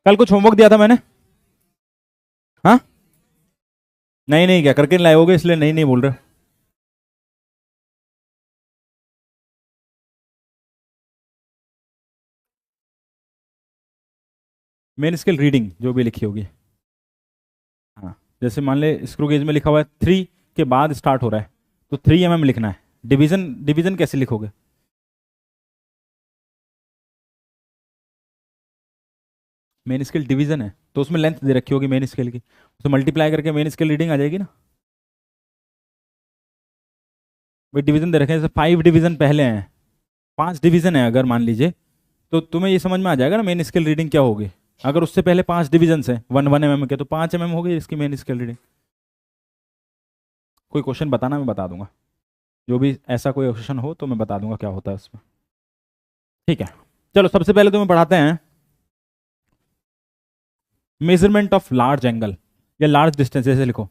कल कुछ होमवर्क दिया था मैंने? हाँ, नहीं नहीं क्या करके लाए होगे, इसलिए नहीं नहीं बोल रहे। मेन स्केल रीडिंग जो भी लिखी होगी। हाँ, जैसे मान ले स्क्रू गेज में लिखा हुआ है 3 के बाद स्टार्ट हो रहा है, तो 3 mm लिखना है। डिवीजन डिवीजन कैसे लिखोगे? मेन स्केल डिवीजन है तो उसमें लेंथ दे रखी होगी मेन स्केल की, उसे मल्टीप्लाई करके मेन स्केल रीडिंग आ जाएगी ना। भाई डिवीजन दे रखे हैं, जैसे 5 डिवीजन पहले हैं, 5 डिवीजन है अगर मान लीजिए, तो तुम्हें ये समझ में आ जाएगा ना मेन स्केल रीडिंग क्या होगी। अगर उससे पहले 5 डिवीजन है 1 1 mm के, तो 5 mm होगी इसकी मेन स्केल रीडिंग। कोई क्वेश्चन बताना, मैं बता दूंगा। जो भी ऐसा कोई क्वेश्चन हो तो मैं बता दूंगा क्या होता है उसमें। ठीक है, चलो सबसे पहले तुम्हें पढ़ाते हैं मेजरमेंट ऑफ लार्ज एंगल या लार्ज डिस्टेंस, ऐसे लिखो,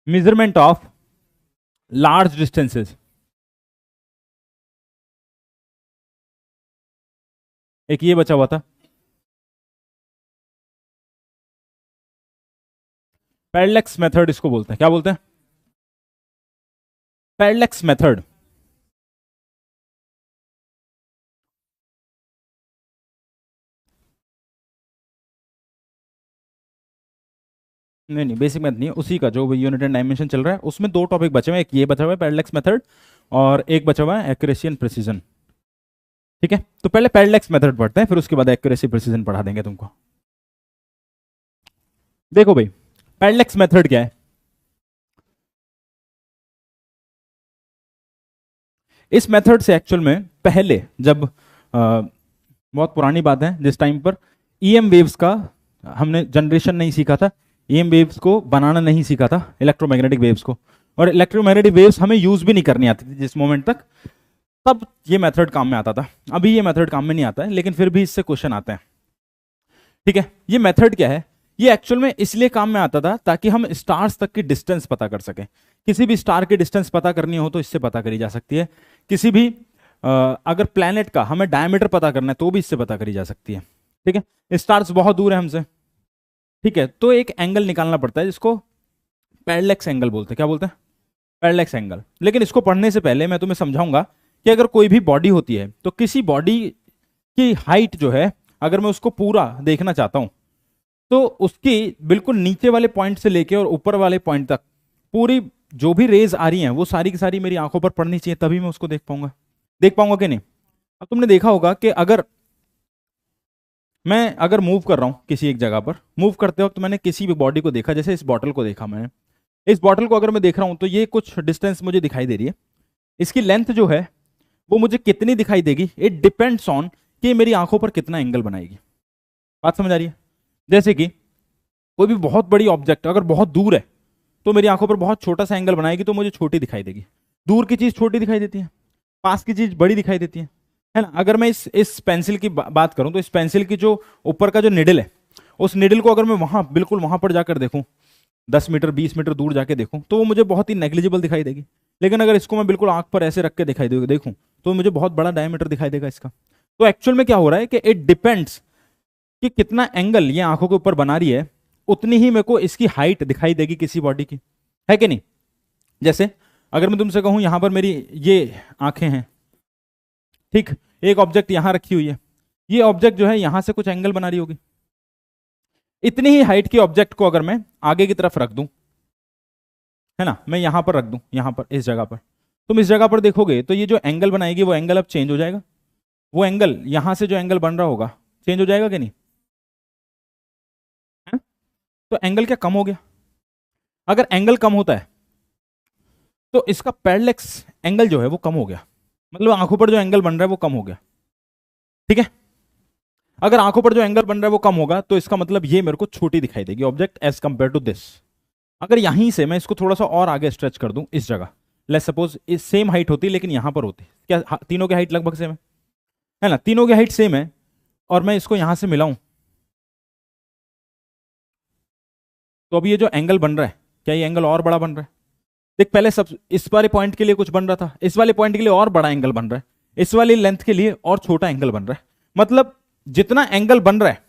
मेजरमेंट ऑफ लार्ज डिस्टेंसेस। एक ये बचा हुआ था, पैरेलैक्स मेथड इसको बोलते हैं। क्या बोलते हैं? Parallax method. नहीं नहीं, बेसिक मैथ नहीं है, उसी का जो यूनिट एंड डायमेंशन चल रहा है उसमें 2 टॉपिक बचे हुए हैं, एक ये बचा हुआ है पैरेलैक्स मेथड, और एक बचा हुआ है एक्यूरेसी एंड प्रिसीजन। ठीक है, तो पहले पैरेलैक्स मेथड पढ़ते हैं, फिर उसके बाद एक्यूरेसी प्रिसीजन पढ़ा देंगे तुमको। देखो भाई, पैरेलैक्स मेथड क्या है? इस मेथड से एक्चुअल में पहले जब बहुत पुरानी बात है, जिस टाइम पर ईएम वेव्स का हमने जनरेशन नहीं सीखा था, ईएम वेव्स को बनाना नहीं सीखा था, इलेक्ट्रोमैग्नेटिक वेव्स को, और इलेक्ट्रोमैग्नेटिक वेव्स हमें यूज भी नहीं करनी आती थी जिस मोमेंट तक, तब ये मेथड काम में आता था। अभी ये मेथड काम में नहीं आता है, लेकिन फिर भी इससे क्वेश्चन आते हैं। ठीक है, ये मेथड क्या है? ये एक्चुअल में इसलिए काम में आता था ताकि हम स्टार्स तक की डिस्टेंस पता कर सकें। किसी भी स्टार की डिस्टेंस पता करनी हो तो इससे पता करी जा सकती है। किसी भी अगर प्लैनेट का हमें डायमीटर पता करना है तो भी इससे पता करी जा सकती है। ठीक है, स्टार्स बहुत दूर है हमसे, ठीक है, तो एक एंगल निकालना पड़ता है जिसको पैरेलैक्स एंगल बोलते हैं। क्या बोलते हैं? Parallax angle. लेकिन इसको पढ़ने से पहले मैं तुम्हें समझाऊंगा कि अगर कोई भी बॉडी होती है तो किसी बॉडी की हाइट जो है, अगर मैं उसको पूरा देखना चाहता हूं तो उसकी बिल्कुल नीचे वाले पॉइंट से लेके और ऊपर वाले पॉइंट तक पूरी जो भी रेज आ रही हैं वो सारी की सारी मेरी आंखों पर पड़नी चाहिए, तभी मैं उसको देख पाऊंगा कि नहीं। अब तुमने देखा होगा कि अगर मूव कर रहा हूं किसी एक जगह पर, मूव करते वक्त मैंने किसी भी बॉडी को देखा, जैसे इस बॉटल को देखा मैंने, इस बॉटल को अगर मैं देख रहा हूं तो ये कुछ डिस्टेंस मुझे दिखाई दे रही है। इसकी लेंथ जो है वो मुझे कितनी दिखाई देगी, इट डिपेंड्स ऑन कि मेरी आंखों पर कितना एंगल बनाएगी। बात समझ आ रही है? जैसे कि कोई भी बहुत बड़ी ऑब्जेक्ट अगर बहुत दूर है तो मेरी आंखों पर बहुत छोटा सा एंगल बनाएगी तो मुझे छोटी दिखाई देगी। दूर की चीज छोटी दिखाई देती है, पास की चीज बड़ी दिखाई देती है ना। अगर मैं इस पेंसिल की बात करूं तो इस पेंसिल की जो ऊपर का जो निडल है, उस निडल को अगर मैं वहां बिल्कुल वहां पर जाकर देखूं, 10 मीटर 20 मीटर दूर जाके देखूं, तो वो मुझे बहुत ही नेग्लिजिबल दिखाई देगी। लेकिन अगर इसको मैं बिल्कुल आंख पर ऐसे रख के देखूं तो मुझे बहुत बड़ा डायमीटर दिखाई देगा इसका। तो एक्चुअल में क्या हो रहा है कि इट डिपेंड्स कि कितना एंगल ये आंखों के ऊपर बना रही है, उतनी ही मेरे को इसकी हाइट दिखाई देगी किसी बॉडी की, है कि नहीं। जैसे अगर मैं तुमसे कहूं यहां पर मेरी ये आंखें हैं, ठीक, एक ऑब्जेक्ट यहां रखी हुई है, ये ऑब्जेक्ट जो है यहां से कुछ एंगल बना रही होगी। इतनी ही हाइट की ऑब्जेक्ट को अगर मैं आगे की तरफ रख दूं, है ना, मैं यहां पर रख दूं, यहां पर इस जगह पर, तुम इस जगह पर देखोगे तो ये जो एंगल बनाएगी वो एंगल अब चेंज हो जाएगा। वो एंगल यहां से जो एंगल बन रहा होगा चेंज हो जाएगा कि नहीं? है? तो एंगल क्या कम हो गया? अगर एंगल कम होता है तो इसका पैरेलैक्स एंगल जो है वो कम हो गया, मतलब आंखों पर जो एंगल बन रहा है वो कम हो गया। ठीक है, अगर आंखों पर जो एंगल बन रहा है वो कम होगा तो इसका मतलब ये मेरे को छोटी दिखाई देगी object as compare to this. अगर यहीं से मैं इसको थोड़ा सा और आगे स्ट्रेच कर दूं इस जगह, लेट्स सपोज इस सेम हाइट होती लेकिन यहां पर होती, क्या तीनों की हाइट लगभग सेम है ना, तीनों की हाइट सेम है, और मैं इसको यहां से मिलाऊं तो अभी ये जो एंगल बन रहा है, क्या ये एंगल और बड़ा बन रहा है? देख, पहले सब इस वाले पॉइंट के लिए कुछ बन रहा था, इस वाले पॉइंट के लिए और बड़ा एंगल बन रहा है, इस वाली लेंथ के लिए और छोटा एंगल बन रहा है, मतलब जितना एंगल बन रहा है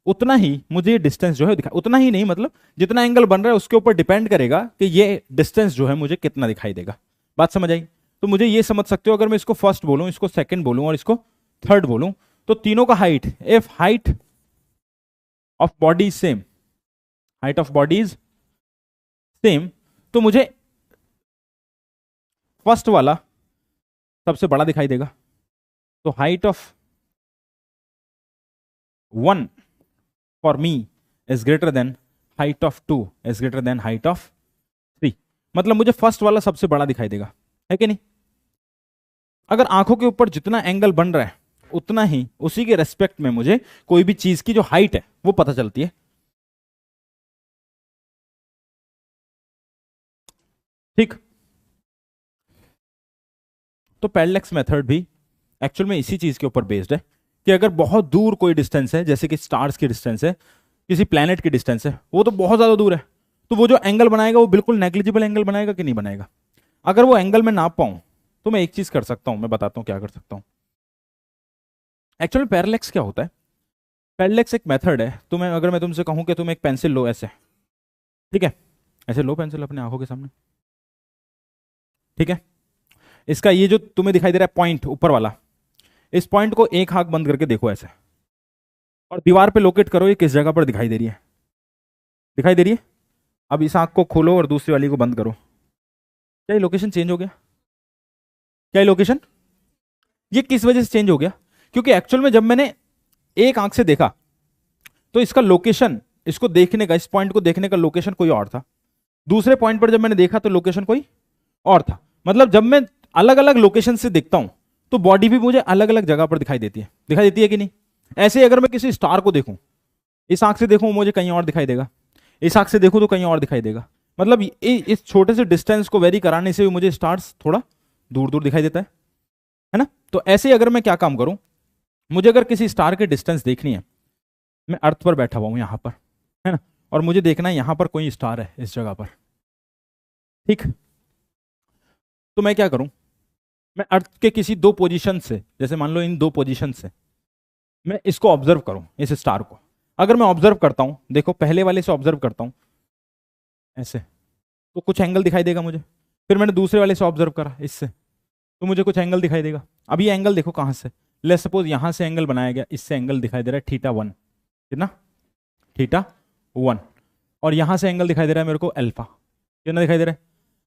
उतना ही मुझे डिस्टेंस जो है दिखा, उतना ही नहीं मतलब जितना एंगल बन रहा है उसके ऊपर डिपेंड करेगा कि ये डिस्टेंस जो है मुझे कितना दिखाई देगा। बात समझ आई? तो मुझे ये समझ सकते हो, अगर मैं इसको फर्स्ट बोलूं, इसको सेकंड बोलूं और इसको थर्ड बोलूं, तो तीनों का height, if height of body same, height of body is same, तो मुझे फर्स्ट वाला सबसे बड़ा दिखाई देगा। तो height of 1 for me is greater then height of 2 is greater then height of 3। मतलब मुझे फर्स्ट वाला सबसे बड़ा दिखाई देगा, है कि नहीं? अगर आंखों के ऊपर जितना एंगल बन रहा है उतना ही उसी के रेस्पेक्ट में मुझे कोई भी चीज की जो हाइट है वो पता चलती है। ठीक, तो पैरेलैक्स मेथड भी एक्चुअल में इसी चीज के ऊपर बेस्ड है कि अगर बहुत दूर कोई डिस्टेंस है, जैसे कि स्टार्स की डिस्टेंस है, किसी प्लेनेट की डिस्टेंस है, वो तो बहुत ज्यादा दूर है, तो वो जो एंगल बनाएगा वो बिल्कुल नेग्लिजिबल एंगल बनाएगा कि नहीं बनाएगा? अगर वो एंगल मैं नाप पाऊं तो मैं एक चीज कर सकता हूं, मैं बताता हूं क्या कर सकता हूं। एक्चुअली पैरेलैक्स क्या होता है? पैरेलैक्स एक मेथड है। अगर मैं तुमसे कहूं कि तुम एक पेंसिल लो ऐसे, ठीक है, ऐसे लो पेंसिल अपने आंखों के सामने, ठीक है, इसका ये जो तुम्हें दिखाई दे रहा है पॉइंट ऊपर वाला, इस पॉइंट को एक आंख बंद करके देखो ऐसे, और दीवार पे लोकेट करो ये किस जगह पर दिखाई दे रही है। दिखाई दे रही है? अब इस आंख को खोलो और दूसरी वाली को बंद करो, क्या ये लोकेशन चेंज हो गया? क्या ये लोकेशन, ये किस वजह से चेंज हो गया? क्योंकि एक्चुअल में जब मैंने एक आंख से देखा तो इसका लोकेशन, इसको देखने का, इस पॉइंट को देखने का लोकेशन कोई और था। दूसरे पॉइंट पर जब मैंने देखा तो लोकेशन कोई और था। मतलब जब मैं अलग अलग लोकेशन से देखता हूं तो बॉडी भी मुझे अलग अलग जगह पर दिखाई देती है कि नहीं? ऐसे ही अगर मैं किसी स्टार को देखूं, इस आंख से देखूं मुझे कहीं और दिखाई देगा, इस आंख से देखूं तो कहीं और दिखाई देगा। मतलब इस छोटे से डिस्टेंस को वेरी कराने से भी मुझे स्टार्स थोड़ा दूर दूर दिखाई देता है ना? तो ऐसे ही अगर मैं क्या काम करूं, मुझे अगर किसी स्टार की डिस्टेंस देखनी है, मैं अर्थ पर बैठा हुआ हूं यहां पर, है ना, और मुझे देखना है यहां पर कोई स्टार है इस जगह पर, ठीक, तो मैं क्या करूं, मैं अर्थ के किसी दो पोजीशन से, जैसे मान लो इन दो पोजीशन से मैं इसको ऑब्जर्व करूं, इस स्टार को। अगर मैं ऑब्जर्व करता हूं, देखो पहले वाले से ऑब्जर्व करता हूं ऐसे, तो कुछ एंगल दिखाई देगा मुझे। फिर मैंने दूसरे वाले से ऑब्जर्व करा इससे, तो मुझे कुछ एंगल दिखाई देगा। अब ये एंगल देखो कहां से, लेट्स सपोज यहां से एंगल बनाया गया, इससे एंगल दिखाई दे रहा है θ1, कितना? θ1। और यहां से एंगल दिखाई दे रहा है मेरे को अल्फा, कितना दिखाई दे रहा है?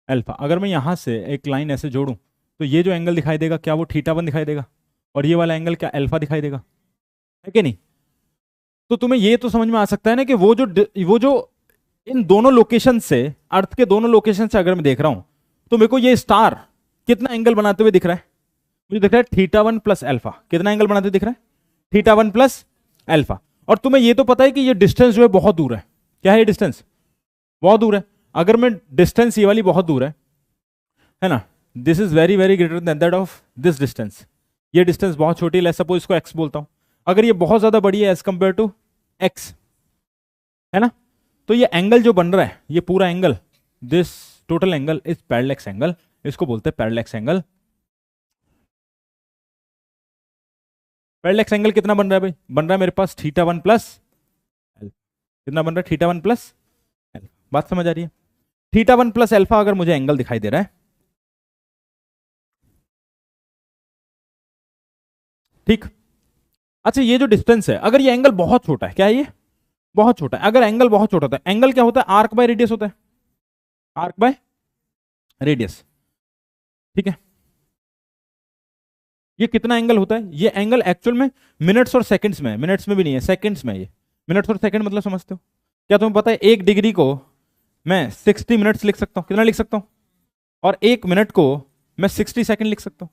अल्फा। अगर मैं यहां से एक लाइन ऐसे जोड़ूं तो ये जो एंगल दिखाई देगा क्या वो θ1 दिखाई देगा, और ये वाला एंगल क्या अल्फा दिखाई देगा, है कि नहीं? तो तुम्हें ये तो समझ में आ सकता है ना कि वो जो इन दोनों लोकेशन से, अर्थ के दोनों लोकेशन से अगर मैं देख रहा हूं तो मेरे को ये स्टार कितना एंगल बनाते हुए दिख रहा है? मुझे दिख रहा है θ1 प्लस अल्फा। कितना एंगल बनाते हुए दिख रहा है? θ1 प्लस अल्फा। और तुम्हें ये तो पता है कि ये डिस्टेंस जो है बहुत दूर है। क्या है ये डिस्टेंस? बहुत दूर है। अगर मैं डिस्टेंस ये वाली बहुत दूर है ना, this is very very greater than that of this distance, ये डिस्टेंस बहुत छोटी है, सपोज इसको एक्स बोलता हूं। अगर ये बहुत ज्यादा बड़ी है एज कंपेयर टू एक्स, है ना, तो ये एंगल जो बन रहा है, ये पूरा angle, this total angle is parallax angle, इसको बोलते हैं पैरेलैक्स एंगल। पैरेलैक्स एंगल कितना बन रहा है भाई? बन रहा है मेरे पास θ1 प्लस अल्फा। कितना बन रहा है? θ1 प्लस अल्फा। बात समझ आ रही है? θ1 प्लस अल्फा अगर मुझे एंगल दिखाई दे रहा है, ठीक। अच्छा, ये जो डिस्टेंस है, अगर ये एंगल बहुत छोटा है, क्या है ये? बहुत छोटा है। अगर एंगल बहुत छोटा होता है, एंगल क्या होता है? आर्क बाय रेडियस होता है, आर्क बाय रेडियस, ठीक है। ये कितना एंगल होता है? ये एंगल एक्चुअल में मिनट्स और सेकंड्स में है, मिनट्स में भी नहीं है, सेकंड्स में है ये। मिनट्स और सेकंड मतलब समझते हो? क्या तुम्हें पता है 1 डिग्री को मैं 60 मिनट्स लिख सकता हूं? कितना लिख सकता हूं? और 1 मिनट को मैं 60 सेकंड लिख सकता हूं,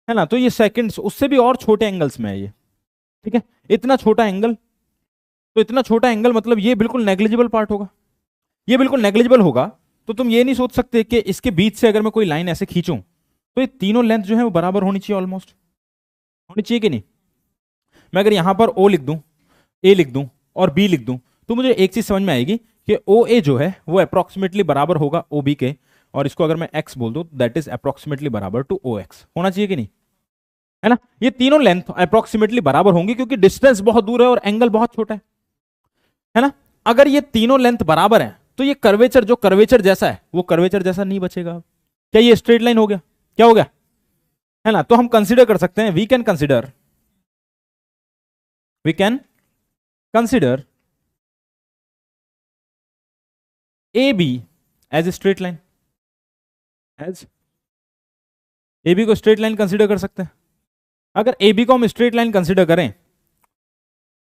है ना। तो ये सेकंड्स, उससे भी और छोटे एंगल्स में है ये, ठीक है। इतना छोटा एंगल, तो इतना छोटा एंगल मतलब ये बिल्कुल नेग्लिजिबल पार्ट होगा, ये बिल्कुल नेग्लिजिबल होगा। तो तुम ये नहीं सोच सकते कि इसके बीच से अगर मैं कोई लाइन ऐसे खींचूं तो ये तीनों लेंथ जो है वो बराबर होनी चाहिए, ऑलमोस्ट होनी चाहिए कि नहीं? मैं अगर यहां पर ओ लिख दूं, ए लिख दूं और बी लिख दूं, तो मुझे एक चीज समझ में आएगी कि ओ ए जो है वो अप्रोक्सीमेटली बराबर होगा ओ बी के, और इसको अगर मैं एक्स बोल दूं दैट इज अप्रोक्सीमेटली बराबर टू ओ एक्स, होना चाहिए कि नहीं? है ना। ये तीनों लेंथ अप्रोक्सीमेटली बराबर होंगी क्योंकि डिस्टेंस बहुत दूर है और एंगल बहुत छोटा है ना। अगर ये तीनों लेंथ बराबर है तो ये कर्वेचर जो कर्वेचर जैसा है वो कर्वेचर जैसा नहीं बचेगा। क्या ये स्ट्रेट लाइन हो गया? क्या हो गया? है ना। तो हम कंसीडर कर सकते हैं, we can consider A B as a straight line, as A B को स्ट्रेट लाइन कंसीडर कर सकते हैं। अगर ए बी को हम स्ट्रेट लाइन कंसीडर करें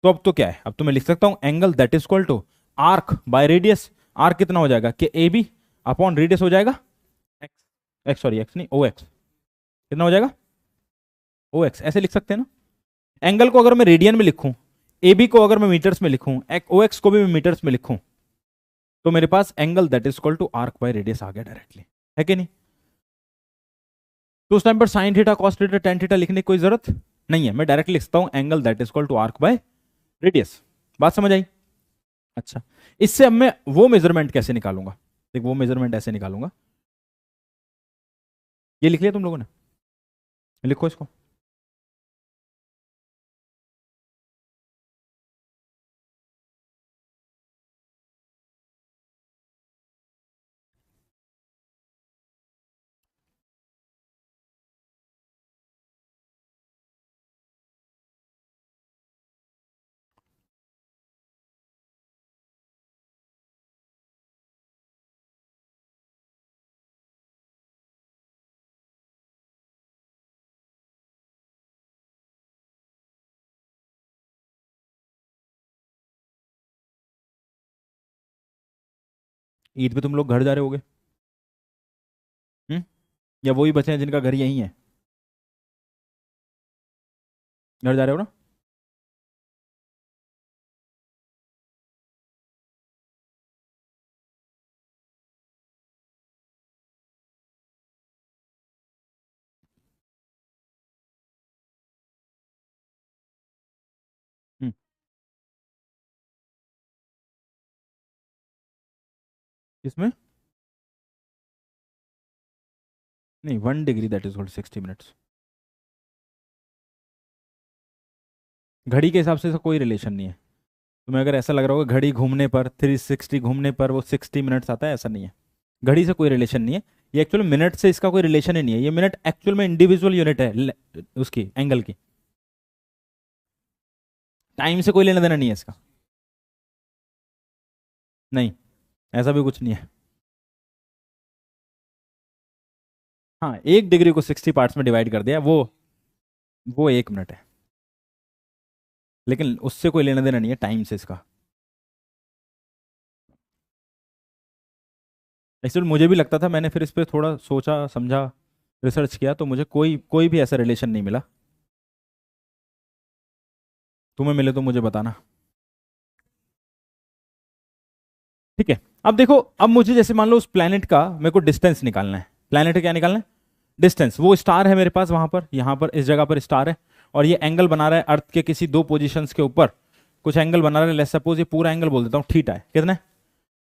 तो अब तो क्या है, अब तो मैं लिख सकता हूं angle that is equal to arc by radius. Arc कितना हो जाएगा कि ए बी अपॉन रेडियस हो जाएगा एक्स, एक्स सॉरी एक्स नहीं ओ एक्स, कितना हो जाएगा ओ एक्स, ऐसे लिख सकते हैं ना। एंगल को अगर मैं रेडियन में लिखूं, ए बी को अगर मैं मीटर्स में लिखूं, ओ एक्स को भी मैं मीटर्स में लिखूं, तो मेरे पास angle that is equal to arc by radius आ गया डायरेक्टली, है कि नहीं। तो उस टाइम पर sine theta cos theta tan theta लिखने की कोई जरूरत नहीं है, मैं डायरेक्टली लिखता हूं angle that is equal to arc by radius. बात समझ आई? अच्छा, इससे अब मैं वो मेजरमेंट कैसे निकालूंगा, देख वो मेजरमेंट ऐसे निकालूंगा, ये लिख लिया तुम लोगों ने, लिखो इसको। ईद पे तुम लोग घर जा रहे होगे, हम्म, या वही बचे हैं जिनका घर यहीं है, घर जा रहे हो ना। हम्म, किसमें? नहीं, 1 डिग्री दैट इज 60 मिनट्स। घड़ी के हिसाब से इसका कोई रिलेशन नहीं है। तुम्हें अगर ऐसा लग रहा होगा घड़ी घूमने पर 360 घूमने पर वो 60 मिनट्स आता है, ऐसा नहीं है। घड़ी से कोई रिलेशन नहीं है, ये एक्चुअल मिनट से इसका कोई रिलेशन ही नहीं है। ये मिनट एक्चुअल में इंडिविजुअल यूनिट है उसकी एंगल की, टाइम से कोई लेना देना नहीं है इसका। नहीं, ऐसा भी कुछ नहीं है। हाँ, 1 डिग्री को 60 पार्ट्स में डिवाइड कर दिया, वो 1 मिनट है, लेकिन उससे कोई लेना देना नहीं है टाइम से इसका। एक्चुअली मुझे भी लगता था, मैंने फिर इस पर थोड़ा सोचा समझा, रिसर्च किया, तो मुझे कोई कोई भी ऐसा रिलेशन नहीं मिला। तुम्हें मिले तो मुझे बताना। ठीक है, अब देखो, अब मुझे जैसे मान लो उस प्लेनेट का मेरे को डिस्टेंस निकालना है। प्लेनेट का क्या निकालना है? डिस्टेंस। वो स्टार है मेरे पास वहां पर, यहां पर इस जगह पर स्टार है, और ये एंगल बना रहा है अर्थ के किसी दो पोजीशंस के ऊपर, कुछ एंगल बना रहा है। लेट्स सपोज ये पूरा एंगल बोल देता हूँ थीटा है, कितना है?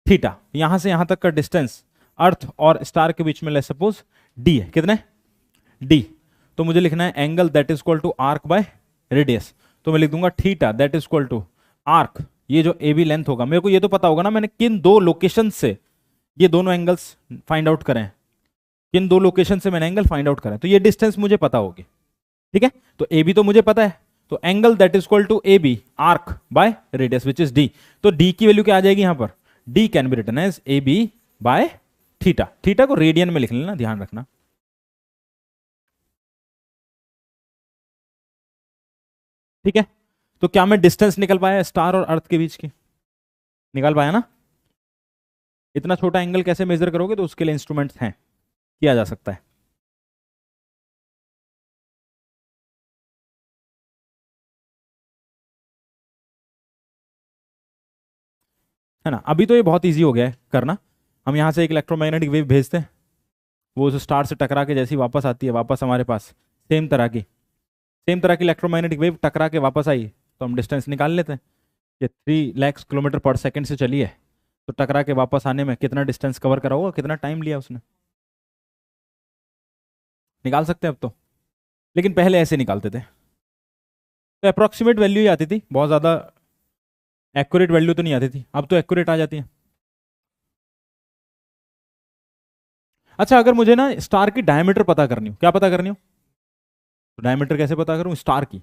थीटा। यहां से यहां तक का डिस्टेंस अर्थ और स्टार के बीच में लेट्स सपोज डी है, कितना है? डी। तो मुझे लिखना है angle that is equal to arc by radius. तो मैं लिख दूंगा theta that is equal to arc, ये जो ए बी लेंथ होगा, मेरे को ये तो पता होगा ना मैंने किन दो लोकेशन से ये दोनों एंगल्स फाइंड आउट करें, किन दो लोकेशन से मैंने एंगल फाइंड आउट करें, तो ये डिस्टेंस मुझे पता होगी। ठीक है, तो ए बी तो मुझे पता है, तो angle that is equal to A B arc by radius which is D. तो डी की वैल्यू क्या आ जाएगी यहां पर? D can be written as A B by theta. Theta को रेडियन में लिख लेना, ध्यान रखना। ठीक है, तो क्या मैं डिस्टेंस निकल पाया स्टार और अर्थ के बीच की? निकाल पाया ना। इतना छोटा एंगल कैसे मेजर करोगे, तो उसके लिए इंस्ट्रूमेंट्स हैं, किया जा सकता है ना। अभी तो ये बहुत इजी हो गया है करना। हम यहाँ से एक इलेक्ट्रोमैग्नेटिक वेव भेजते हैं, वो उस स्टार से टकरा के जैसी वापस आती है, वापस हमारे पास सेम तरह की इलेक्ट्रोमैग्नेटिक वेव टकरा के वापस आई, तो हम डिस्टेंस निकाल लेते हैं। ये 3 लाख किलोमीटर पर सेकेंड से चली है, तो टकरा के वापस आने में कितना डिस्टेंस कवर करा होगा, कितना टाइम लिया उसने, निकाल सकते हैं अब तो। लेकिन पहले ऐसे निकालते थे, तो अप्रॉक्सीमेट वैल्यू ही आती थी, बहुत ज़्यादा एक्यूरेट वैल्यू तो नहीं आती थी, अब तो एक्यूरेट आ जाती है। अच्छा, अगर मुझे ना स्टार की डायमीटर पता करनी हो, क्या पता करनी हो, तो डायमीटर कैसे पता करूं स्टार की?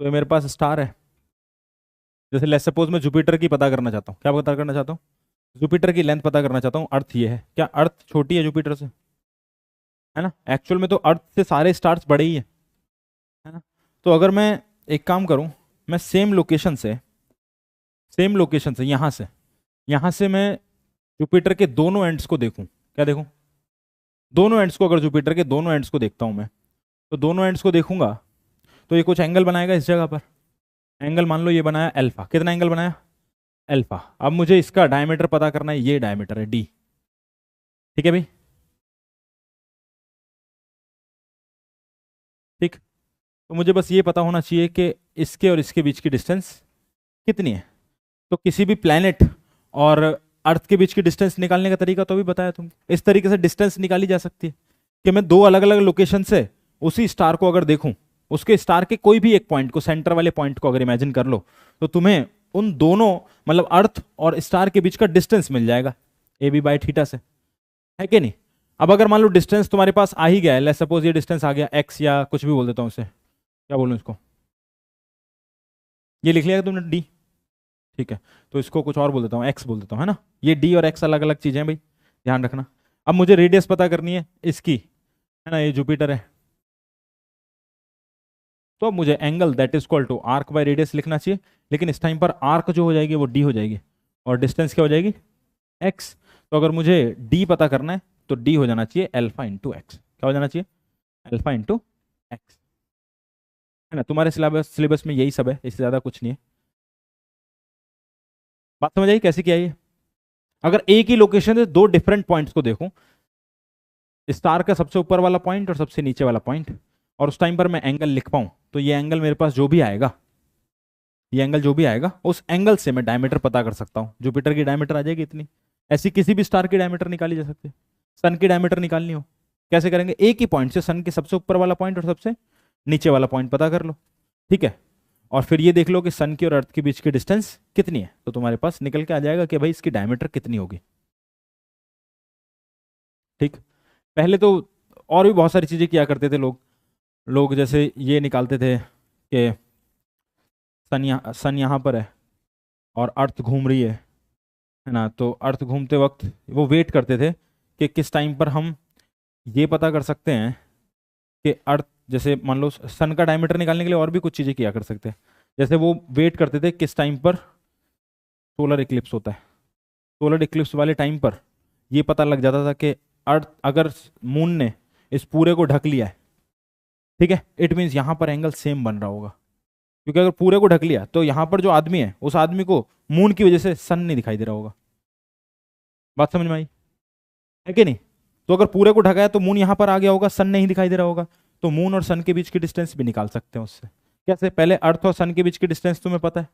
तो ये मेरे पास स्टार है, जैसे लेट्स सपोज मैं जुपिटर की पता करना चाहता हूँ, क्या पता करना चाहता हूँ? जुपिटर की लेंथ पता करना चाहता हूँ। अर्थ ये है, क्या अर्थ छोटी है जुपिटर से? है ना, एक्चुअल में तो अर्थ से सारे स्टार्स बड़े ही है ना। तो अगर मैं एक काम करूं, मैं सेम लोकेशन से यहाँ से मैं जुपिटर के दोनों एंड्स को देखूं, क्या देखूं? दोनों एंड्स को, अगर जुपिटर के दोनों एंड्स को देखता हूं मैं, तो दोनों एंड्स को देखूंगा तो ये कुछ एंगल बनाएगा इस जगह पर। एंगल मान लो ये बनाया अल्फा, कितना एंगल बनाया? अल्फा। अब मुझे इसका डायमीटर पता करना है, ये डायमीटर है डी, ठीक है भाई? ठीक, तो मुझे बस ये पता होना चाहिए कि इसके और इसके बीच की डिस्टेंस कितनी है। तो किसी भी प्लैनेट और अर्थ के बीच की डिस्टेंस निकालने का तरीका तो भी बताया तुम, इस तरीके से डिस्टेंस निकाली जा सकती है कि मैं दो अलग अलग लोकेशन से उसी स्टार को अगर देखूं, उसके स्टार के कोई भी एक पॉइंट को, सेंटर वाले पॉइंट को अगर इमेजिन कर लो, तो तुम्हें उन दोनों, मतलब अर्थ और स्टार के बीच का डिस्टेंस मिल जाएगा ए बी बाई थीटा से, है कि नहीं? अब अगर मान लो डिस्टेंस तुम्हारे पास आ ही गया है, लेट्स सपोज ये डिस्टेंस आ गया एक्स, या कुछ भी बोल देता हूँ उसे, क्या बोलूँ इसको, ये लिख लिया तुमने डी, ठीक है? तो इसको कुछ और बोल देता हूँ, एक्स बोल देता हूँ, है ना। ये डी और एक्स अलग अलग चीजें हैं भाई, ध्यान रखना। अब मुझे रेडियस पता करनी है इसकी, है ना, ये जुपिटर है, तो अब मुझे angle that is equal to arc by radius लिखना चाहिए, लेकिन इस टाइम पर आर्क जो हो जाएगी वो डी हो जाएगी, और डिस्टेंस क्या हो जाएगी? एक्स। तो अगर मुझे डी पता करना है तो डी हो जाना चाहिए अल्फा इंटू एक्स, क्या हो जाना चाहिए? अल्फा इंटू एक्स, है ना। तुम्हारे सिलेबस में यही सब है, इससे ज़्यादा कुछ नहीं है। बात समझ आई कैसे किया ये? अगर एक ही लोकेशन से दो डिफरेंट पॉइंट्स को देखूं, स्टार का सबसे ऊपर वाला पॉइंट और सबसे नीचे वाला पॉइंट, और उस टाइम पर मैं एंगल लिख पाऊं, तो ये एंगल मेरे पास जो भी आएगा, ये एंगल जो भी आएगा उस एंगल से मैं डायमीटर पता कर सकता हूं। जुपिटर की डायमीटर आ जाएगी इतनी, ऐसी किसी भी स्टार की डायमीटर निकाली जा सकती है। सन की डायमीटर निकालनी हो, कैसे करेंगे? एक ही पॉइंट से सन के सबसे ऊपर वाला पॉइंट और सबसे नीचे वाला पॉइंट पता कर लो, ठीक है? और फिर ये देख लो कि सन की और अर्थ के बीच की डिस्टेंस कितनी है, तो तुम्हारे पास निकल के आ जाएगा कि भाई इसकी डायमीटर कितनी होगी, ठीक। पहले तो और भी बहुत सारी चीजें किया करते थे लोग लोग जैसे ये निकालते थे कि सन यहाँ पर है और अर्थ घूम रही है ना, तो अर्थ घूमते वक्त वो वेट करते थे कि किस टाइम पर हम ये पता कर सकते हैं कि अर्थ, जैसे मान लो सन का डायमीटर निकालने के लिए और भी कुछ चीज़ें किया कर सकते हैं। जैसे वो वेट करते थे किस टाइम पर सोलर इक्लिप्स होता है, सोलर इक्लिप्स वाले टाइम पर ये पता लग जाता था कि अर्थ, अगर मून ने इस पूरे को ढक लिया है, ठीक है, इट मीन्स यहाँ पर एंगल सेम बन रहा होगा, क्योंकि अगर पूरे को ढक लिया तो यहाँ पर जो आदमी है उस आदमी को मून की वजह से सन नहीं दिखाई दे रहा होगा। बात समझ में आई है कि नहीं? तो अगर पूरे को ढका है तो मून यहाँ पर आ गया होगा, सन नहीं दिखाई दे रहा होगा, तो मून और सन के बीच की डिस्टेंस भी निकाल सकते हैं उससे। कैसे? पहले अर्थ और सन के बीच की डिस्टेंस तुम्हें पता है,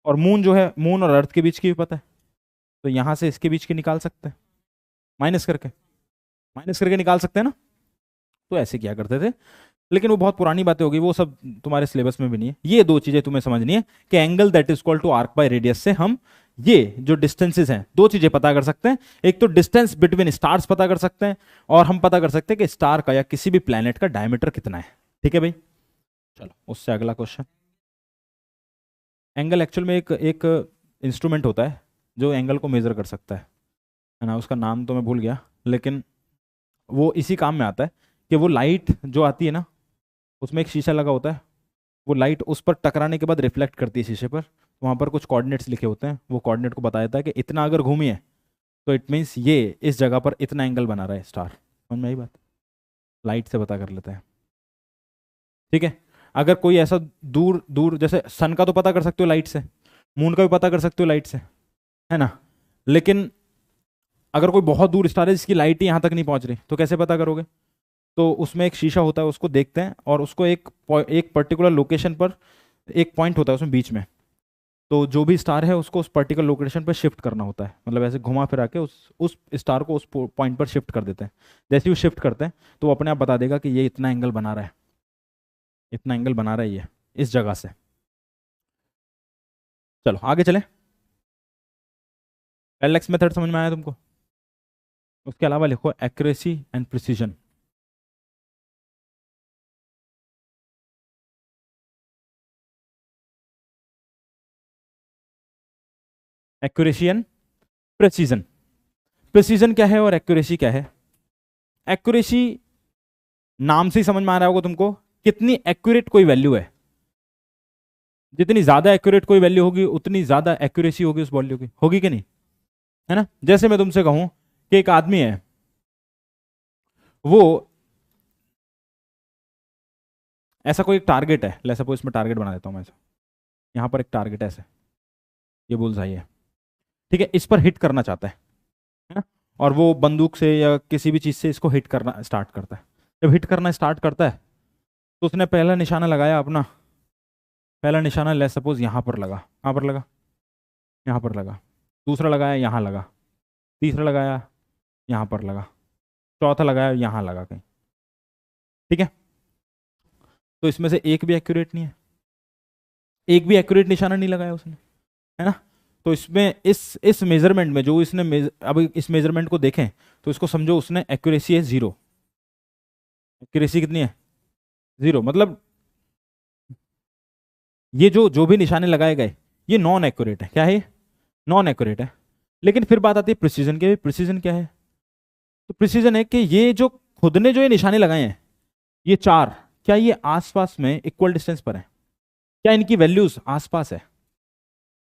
और मून जो है, मून और अर्थ के बीच की भी पता है, तो यहाँ से इसके बीच की निकाल सकते हैं, माइनस करके, निकाल सकते हैं ना। तो ऐसे किया करते थे, लेकिन वो बहुत पुरानी बातें होगी, वो सब तुम्हारे सिलेबस में भी नहीं है। ये दो चीजें तुम्हें समझनी है कि angle that is equal to arc by radius से हम ये जो डिस्टेंसेस हैं दो चीजें पता कर सकते हैं। एक तो डिस्टेंस बिटवीन स्टार्स पता कर सकते हैं, और हम पता कर सकते हैं कि स्टार का या किसी भी प्लैनेट का डायमीटर कितना है, ठीक है भाई? चलो उससे अगला क्वेश्चन। एंगल एक्चुअल में एक एक इंस्ट्रूमेंट होता है जो एंगल को मेजर कर सकता है ना, उसका नाम तो मैं भूल गया, लेकिन वो इसी काम में आता है कि वो लाइट जो आती है ना, उसमें एक शीशा लगा होता है, वो लाइट उस पर टकराने के बाद रिफ्लेक्ट करती है शीशे पर, वहाँ पर कुछ कोऑर्डिनेट्स लिखे होते हैं, वो कोऑर्डिनेट को बताया था कि इतना अगर घूमी है तो इट मीन्स ये इस जगह पर इतना एंगल बना रहा है स्टार। समझ में आई बात? लाइट से पता कर लेते हैं, ठीक है। अगर कोई ऐसा दूर दूर, जैसे सन का तो पता कर सकते हो लाइट से, मून का भी पता कर सकते हो लाइट से, है ना, लेकिन अगर कोई बहुत दूर स्टार है जिसकी लाइट ही यहाँ तक नहीं पहुँच रही, तो कैसे पता करोगे? तो उसमें एक शीशा होता है, उसको देखते हैं और उसको एक पर्टिकुलर लोकेशन पर एक पॉइंट होता है उसमें बीच में, तो जो भी स्टार है उसको उस पर्टिकुलर लोकेशन पर शिफ्ट करना होता है, मतलब ऐसे घुमा फिरा के उस स्टार को उस पॉइंट पर शिफ्ट कर देते हैं। जैसे ही वो शिफ्ट करते हैं तो वो अपने आप बता देगा कि ये इतना एंगल बना रहा है, इतना एंगल बना रहा है ये इस जगह से। चलो आगे चलें। पैरेलैक्स मेथड समझ में आया तुमको? उसके अलावा लिखो accuracy and precision. Accuracy and precision. Precision क्या है और एक्यूरेसी क्या है? एक्यूरेसी नाम से ही समझ में आ रहा होगा तुमको, कितनी एक्यूरेट कोई वैल्यू है। जितनी ज्यादा एक्यूरेट कोई वैल्यू होगी उतनी ज्यादा एक्यूरेसी होगी उस वैल्यू की, होगी कि नहीं? है ना? जैसे मैं तुमसे कहूं कि एक आदमी है, वो ऐसा कोई टारगेट है, ले सपोज इसमें टारगेट बना देता हूं मैं ऐसा, यहां पर एक टारगेट है ऐसे, ये बुल्सआई है, ठीक है, इस पर हिट करना चाहता है ना? और वो बंदूक से या किसी भी चीज से इसको हिट करना स्टार्ट करता है। जब हिट करना स्टार्ट करता है तो उसने पहला निशाना लगाया अपना, पहला निशाना ले सपोज यहां पर लगा, कहां पर लगा? यहां पर लगा। दूसरा लगाया यहां लगा, तीसरा लगाया यहां पर लगा, चौथा लगाया यहां लगा कहीं, ठीक है? तो इसमें से एक भी एक्यूरेट नहीं है, एक भी एक्यूरेट निशाना नहीं लगाया उसने, है ना? तो इसमें इस मेजरमेंट में जो इसने अब इस मेजरमेंट को देखें तो इसको समझो उसने एक्यूरेसी है जीरो। एक्यूरेसी कितनी है? जीरो। मतलब ये जो जो भी निशाने लगाए गए ये नॉन एक्यूरेट है। क्या है ये? नॉन एक्यूरेट है। लेकिन फिर बात आती है प्रिसीजन की। प्रिसीजन क्या है? तो प्रिसीजन है कि ये जो खुद ने जो ये निशाने लगाए हैं, ये चार, क्या ये आसपास में इक्वल डिस्टेंस पर है? क्या इनकी वैल्यूज आसपास है?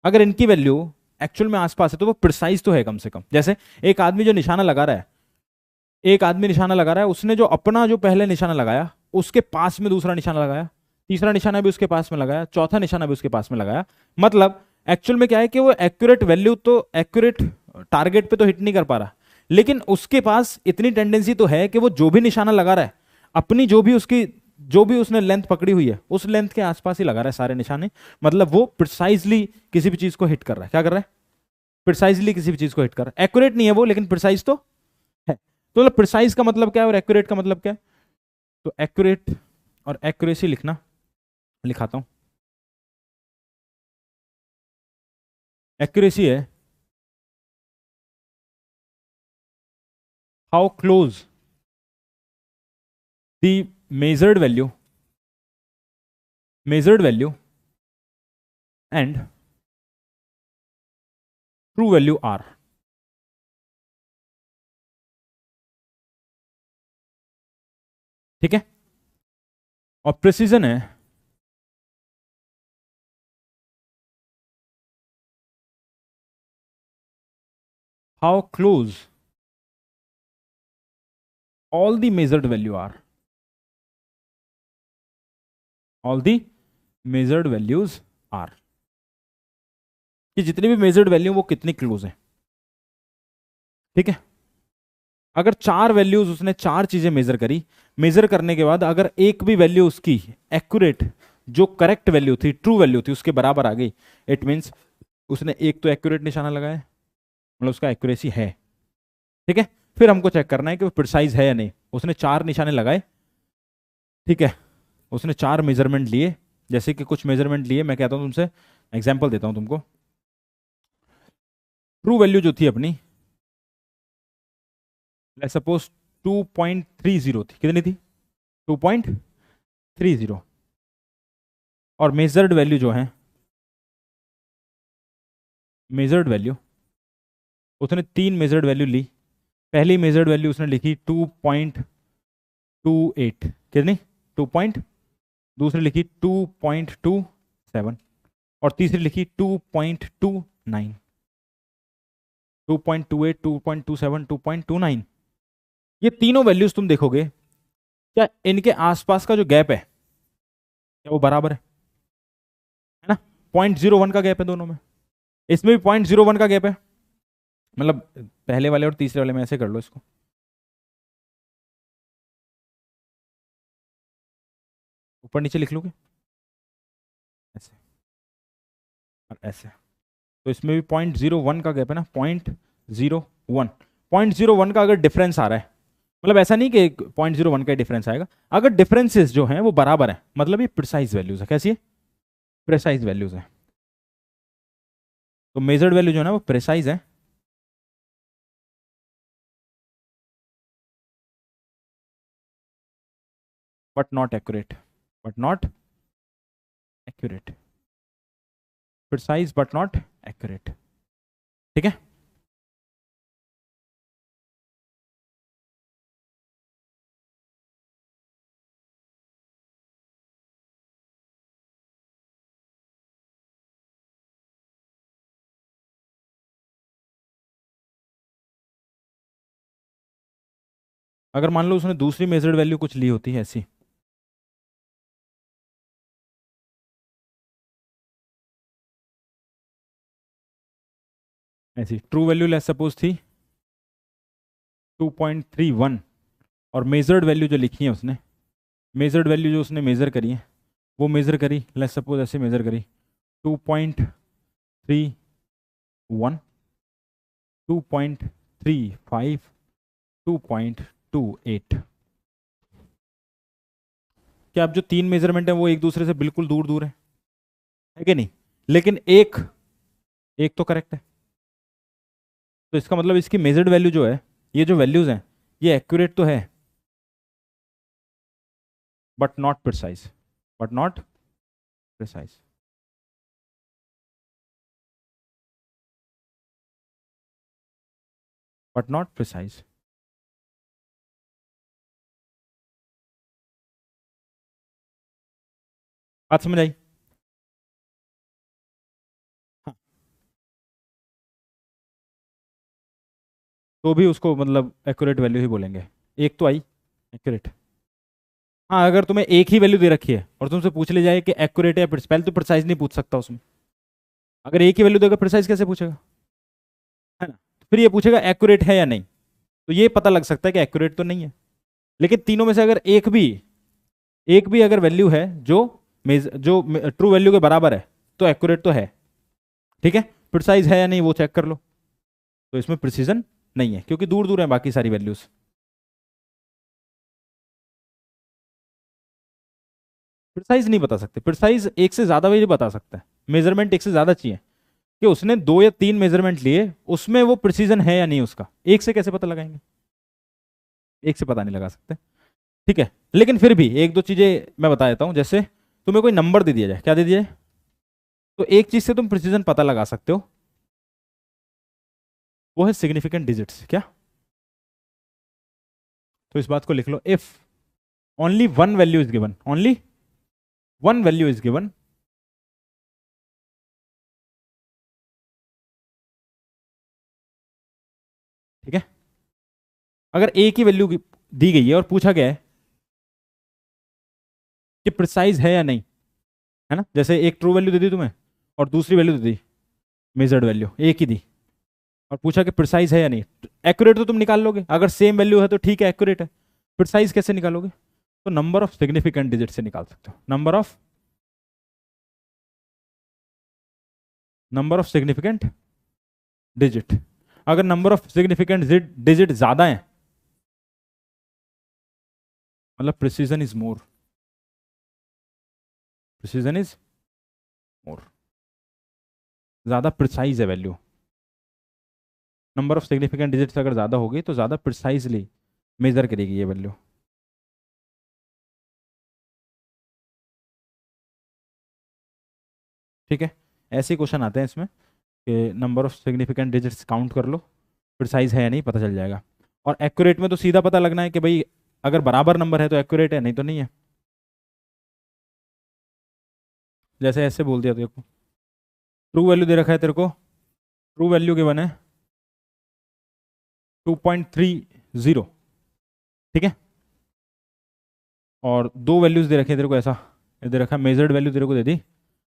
अगर इनकी वैल्यू एक्चुअल में आसपास है तो वो प्रिसाइज तो है कम से कम। जैसे एक आदमी जो निशाना लगा रहा है, एक आदमी निशाना लगा रहा है, उसने जो अपना जो पहले निशाना लगाया उसके पास में दूसरा निशाना लगाया, तीसरा निशाना भी उसके पास में लगाया, चौथा निशाना भी उसके पास में लगाया। मतलब एक्चुअल में क्या है कि वो एक्यूरेट वैल्यू तो एक्यूरेट टारगेट पे तो हिट नहीं कर पा रहा, लेकिन उसके पास इतनी टेंडेंसी तो है कि वो जो भी निशाना लगा रहा है अपनी जो भी उसने लेंथ पकड़ी हुई है उस लेंथ के आसपास ही लगा रहा है सारे निशाने। मतलब वो प्रिसाइजली किसी भी चीज को हिट कर रहा है। क्या कर रहा है? प्रिसाइजली किसी भी चीज को हिट कर रहा है। एक्यूरेट नहीं है वो, लेकिन प्रिसाइज तो है। तो मतलब प्रिसाइज का मतलब क्या है और एक्यूरेट का मतलब क्या है? तो एक्यूरेट और एक्यूरेसी लिखना, लिखाता हूं। एक्यूरेसी है how close the measured value and true value are. ठीक है? और प्रिसीजन है how close all the measured value are, all the measured values are, कि जितनी भी मेजर्ड वैल्यू वो कितनी क्लोज है। ठीक है? अगर चार वैल्यूज उसने चार चीजें मेजर करी, मेजर करने के बाद अगर एक भी वैल्यू उसकी एक्यूरेट, जो करेक्ट वैल्यू थी, ट्रू वैल्यू थी, उसके बराबर आ गई, इट मीन्स उसने एक तो एक्यूरेट निशाना लगाया, मतलब उसका एक्यूरेसी है। ठीक है? फिर हमको चेक करना है कि वो प्रिसाइज है या नहीं। उसने चार निशाने लगाए, ठीक है, उसने चार मेजरमेंट लिए, जैसे कि कुछ मेजरमेंट लिए, मैं कहता हूं तुमसे, एग्जाम्पल देता हूं तुमको। ट्रू वैल्यू जो थी अपनी, लेट्स सपोज 2.30 थी। कितनी थी? 2.30। और मेजर्ड वैल्यू जो है, मेजर्ड वैल्यू, उसने तीन मेजर्ड वैल्यू ली। पहली मेजर्ड वैल्यू उसने लिखी 2.28। कितनी? 2 दूसरी लिखी 2.27 और तीसरी लिखी 2.29। 2.28, 2.27, 2.29, ये तीनों वैल्यूज तुम देखोगे, क्या इनके आसपास का जो गैप है क्या वो बराबर है ना? 0.01 का गैप है दोनों में। इसमें भी 0.01 का गैप है। मतलब पहले वाले और तीसरे वाले में ऐसे कर लो इसको, ऊपर नीचे लिख लोगे ऐसे। और ऐसे, तो इसमें भी 0.01 का गैप है ना, 0.01। 0.01 का अगर डिफरेंस आ रहा है, मतलब ऐसा नहीं कि 0.01 का डिफरेंस आएगा, अगर डिफरेंसेस जो हैं वो बराबर है, मतलब ये प्रिसाइज वैल्यूज है। कैसी है? प्रिसाइज वैल्यूज है। तो मेजर्ड वैल्यू जो है ना वो प्रिसाइज है, but not accurate. But not accurate. Precise but not accurate. ठीक है। अगर मान लो उसने दूसरी मेजर्ड वैल्यू कुछ ली होती है ऐसी, ऐसी ट्रू वैल्यू लेट्स सपोज थी 2.31, और मेजर्ड वैल्यू जो लिखी है उसने, मेजर्ड वैल्यू जो उसने मेजर करी है, वो मेजर करी लेट्स सपोज ऐसे मेजर करी 2.31, 2.35, 2.28। क्या अब जो तीन मेजरमेंट है वो एक दूसरे से बिल्कुल दूर दूर है कि नहीं? लेकिन एक एक तो करेक्ट है। तो इसका मतलब इसकी मेजर्ड वैल्यू जो है, ये जो वैल्यूज हैं, ये एक्यूरेट तो है, but not precise. But not precise. But not precise. बात समझ आई? हाँ, तो भी उसको मतलब एक्यूरेट वैल्यू ही बोलेंगे। एक तो आई एक्यूरेट। हाँ, अगर तुम्हें एक ही वैल्यू दे रखी है और तुमसे पूछ ले जाए कि एक्यूरेट है या precise, पहले तो प्रिसाइज नहीं पूछ सकता उसमें। अगर एक ही वैल्यू देगा प्रिसाइज कैसे पूछेगा? है ना? तो फिर ये पूछेगा एक्यूरेट है या नहीं, तो ये पता लग सकता है कि एक्यूरेट तो नहीं है। लेकिन तीनों में से अगर एक भी अगर वैल्यू है जो जो ट्रू वैल्यू के बराबर है, तो एक्यूरेट तो है। ठीक है। प्रिसाइज है या नहीं वो चेक कर लो। तो इसमें प्रिसीजन नहीं है क्योंकि दूर दूर है बाकी सारी वैल्यूज। प्रिसाइज नहीं बता सकते, प्रिसाइज एक से ज्यादा वैल्यू बता सकता है, मेजरमेंट एक से ज्यादा चाहिए। कि उसने 2 या 3 मेजरमेंट लिए, उसमें वो प्रिसीजन है या नहीं उसका, एक से कैसे पता लगाएंगे? एक से पता नहीं लगा सकते। ठीक है। लेकिन फिर भी एक दो चीजें मैं बता देता हूं। जैसे तुम्हें कोई नंबर दे दिया जाए, क्या दे दिया जाए, तो एक चीज से तुम प्रिसीजन पता लगा सकते हो, वो है सिग्निफिकेंट डिजिट्स। क्या? तो इस बात को लिख लो, if only one value is given, only one value is given, ठीक है, अगर एक ही वैल्यू दी गई है और पूछा गया है कि प्रिसाइज है या नहीं, है ना, जैसे एक ट्रू वैल्यू दे दी तुम्हें और दूसरी वैल्यू दे दी मेजर्ड वैल्यू एक ही दी, और पूछा कि प्रिसाइज है या नहीं। एक्यूरेट तो तुम निकाल लोगे, अगर सेम वैल्यू है तो ठीक है एक्यूरेट है। प्रिसाइज कैसे निकालोगे? तो नंबर ऑफ सिग्निफिकेंट डिजिट से निकाल सकते हो, नंबर ऑफ सिग्निफिकेंट डिजिट। अगर नंबर ऑफ सिग्निफिकेंट डिजिट ज्यादा है, मतलब precision is more, precision is more, ज्यादा प्रिसाइज है value. Number of significant digits अगर ज्यादा होगी तो ज्यादा प्रिसाइजली मेजर करेगी ये वैल्यू। ठीक है। ऐसे क्वेश्चन आते हैं इसमें कि number of significant digits count कर लो, प्रिसाइज है या नहीं पता चल जाएगा। और एक्यूरेट में तो सीधा पता लगना है कि भाई अगर बराबर नंबर है तो एक्यूरेट है, नहीं तो नहीं है। जैसे ऐसे बोल दिया तेरे को, ट्रू वैल्यू दे रखा है तेरे को, ट्रू वैल्यू गिवन है 2.30, ठीक है, और दो वैल्यूज दे रखे हैं तेरे को, ऐसा ये दे रखा है, मेजर्ड वैल्यू तेरे को दे दी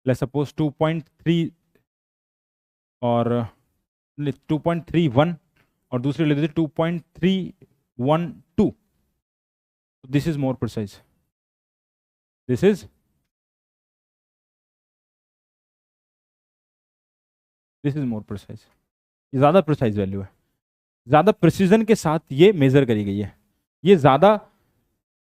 लेट्स सपोज 2.3 और 2.31, और दूसरी ले दी 2.312। This is more precise, this is this is more precise, ये ज़्यादा प्रिसाइज वैल्यू है, ज़्यादा प्रिसीजन के साथ ये मेजर करी गई है, ये ज़्यादा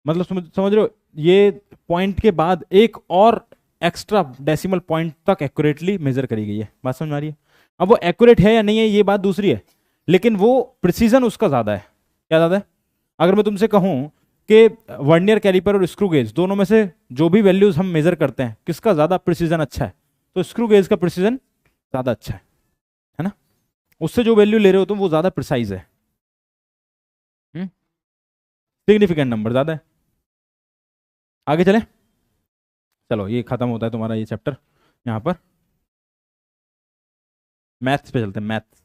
मतलब समझ रहे हो, ये पॉइंट के बाद एक और एक्स्ट्रा डेसिमल पॉइंट तक एक्यूरेटली मेजर करी गई है। बात समझ आ रही है? अब वो एक्यूरेट है या नहीं है ये बात दूसरी है, लेकिन वो प्रिसीजन उसका ज़्यादा है। क्या ज़्यादा है? अगर मैं तुमसे कहूँ कि वर्नियर कैलिपर और स्क्रू गेज दोनों में से जो भी वैल्यूज हम मेजर करते हैं किसका ज़्यादा प्रिसीजन अच्छा है, तो स्क्रू गेज का प्रिसीजन ज़्यादा अच्छा है ना? उससे जो वैल्यू ले रहे हो तुम वो ज़्यादा प्रिसाइज है, सिग्निफिकेंट नंबर ज़्यादा है। आगे चले, चलो ये खत्म होता है तुम्हारा ये चैप्टर। यहाँ पर मैथ्स पे चलते हैं, मैथ्स।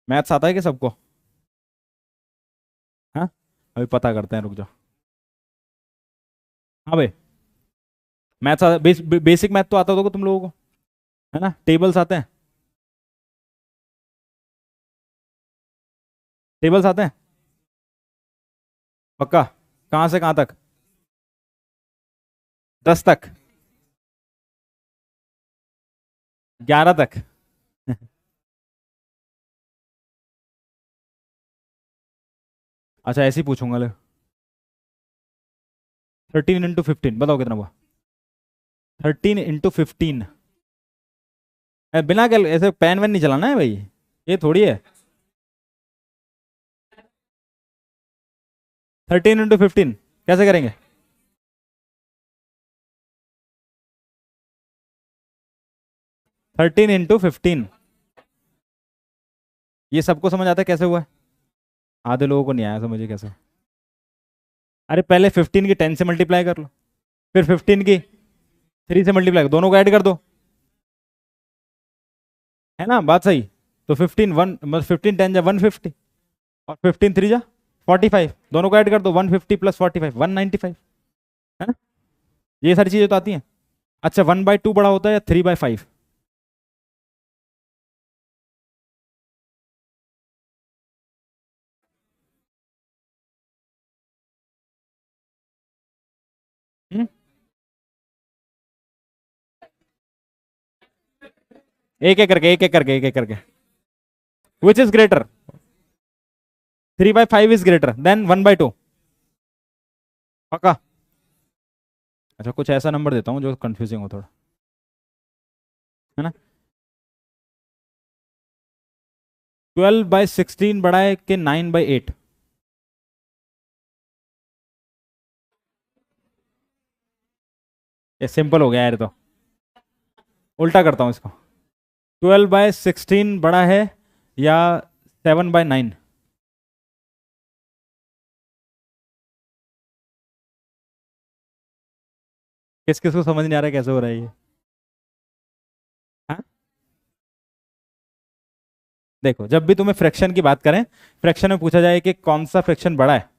मैथ्स आता है क्या सबको? हाँ, अभी पता करते हैं, रुक जाओ। हाँ भाई, मैथ्स आता, बेसिक मैथ तो आता होगा तुम लोगों को, है ना? टेबल्स आते हैं, टेबल्स आते हैं पक्का? कहाँ से कहाँ तक? 10 तक? 11 तक? अच्छा ऐसे ही पूछूंगा ले। 13 × 15 बताओ कितना हुआ? 13 × 15। बिना कैल ऐसे पेन वेन नहीं चलाना है भाई, ये थोड़ी है। 13 × 15 कैसे करेंगे? थर्टीन इंटू 15, ये सबको समझ आता है कैसे हुआ है? आधे लोगों को नहीं आया समझे कैसे। अरे पहले 15 की 10 से मल्टीप्लाई कर लो, फिर 15 की 3 से मल्टीप्लाई, दोनों को ऐड कर दो, है ना बात सही? तो 15 10 जा 150, और 15 3 जा 45, दोनों को ऐड कर दो, 150 + 45 195, है ना? ये सारी चीजें तो आती हैं। अच्छा 1/2 बड़ा होता है या 3/5? एक एक करके, एक एक करके, एक एक करके। Which is greater? 3/5 is greater then 1/2? पक्का? अच्छा कुछ ऐसा नंबर देता हूँ जो कंफ्यूजिंग हो थोड़ा, है ना? 12/16 बड़ा है कि 9/8? ये सिंपल हो गया यार, तो उल्टा करता हूँ इसको। 12/16 बड़ा है या 7/9? किस किस को समझ नहीं आ रहा है कैसे हो रहा है ये? हाँ? देखो जब भी तुम्हें फ्रैक्शन की बात करें, फ्रैक्शन में पूछा जाए कि कौन सा फ्रैक्शन बड़ा है,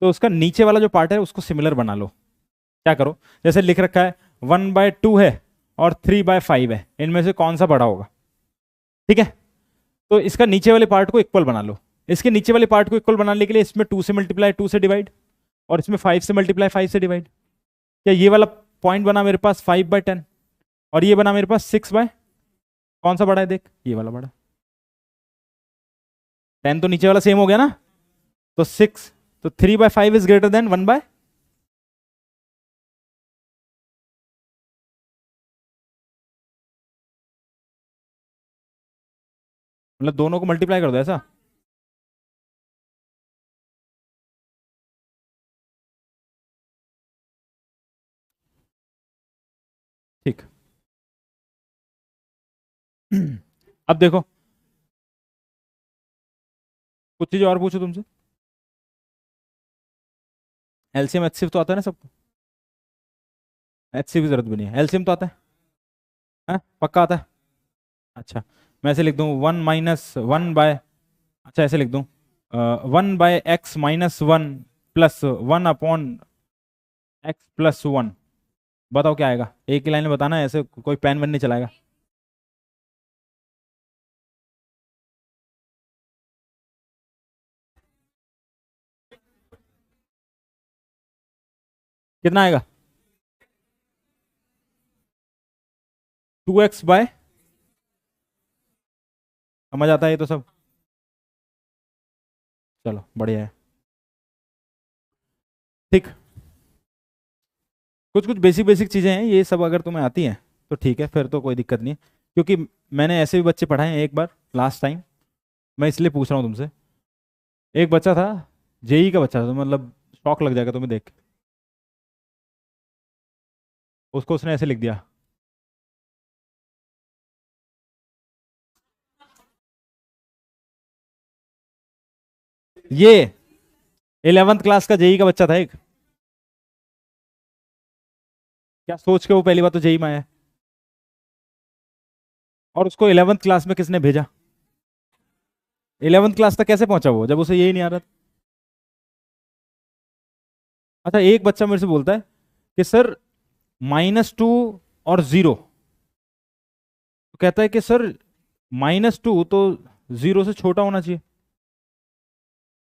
तो उसका नीचे वाला जो पार्ट है उसको सिमिलर बना लो। क्या करो, जैसे लिख रखा है 1/2 है और 3/5 है, इनमें से कौन सा बड़ा होगा? ठीक है, तो इसका नीचे वाले पार्ट को इक्वल बना लो। इसके नीचे वाले पार्ट को इक्वल बनाने के लिए इसमें 2 से मल्टीप्लाई 2 से डिवाइड, और इसमें 5 से मल्टीप्लाई 5 से डिवाइड। क्या ये वाला पॉइंट बना मेरे पास 5/10, और ये बना मेरे पास 6/, कौन सा बड़ा है देख? ये वाला बड़ा। 10 तो नीचे वाला सेम हो गया ना, तो 6, तो 3/5 इज ग्रेटर देन 1/, मतलब दोनों को मल्टीप्लाई कर दो ऐसा। ठीक। अब देखो कुछ चीज और पूछो तुमसे। एलसीएम एचसीएफ तो आता है ना सबको? एचसीएफ की जरूरत भी नहीं है, एलसीएम तो आता है? हाँ? पक्का आता है? अच्छा मैं ऐसे लिख दूं 1 - 1 बाय, अच्छा ऐसे लिख दूं 1/x - 1 प्लस 1/x+1। बताओ क्या आएगा? एक ही लाइन में बताना है, ऐसे कोई पेन वेन नहीं चलाएगा। कितना आएगा? 2x बाय, समझ आता है ये तो सब? चलो बढ़िया है। ठीक, कुछ कुछ बेसिक बेसिक चीज़ें हैं, ये सब अगर तुम्हें आती हैं तो ठीक है, फिर तो कोई दिक्कत नहीं है। क्योंकि मैंने ऐसे भी बच्चे पढ़ाए हैं एक बार लास्ट टाइम, मैं इसलिए पूछ रहा हूँ तुमसे। एक बच्चा था, जेई का बच्चा था, तो मतलब शौक लग जाएगा तुम्हें देख के। उसको उसने ऐसे लिख दिया, ये 11th क्लास का जेई का बच्चा था एक, क्या सोच के वो पहली बार तो जेई में आया, और उसको 11th क्लास में किसने भेजा? 11th क्लास तक कैसे पहुंचा वो जब उसे यही नहीं आ रहा था? अच्छा, एक बच्चा मेरे से बोलता है कि सर -2 और 0, तो कहता है कि सर -2 तो 0 से छोटा होना चाहिए,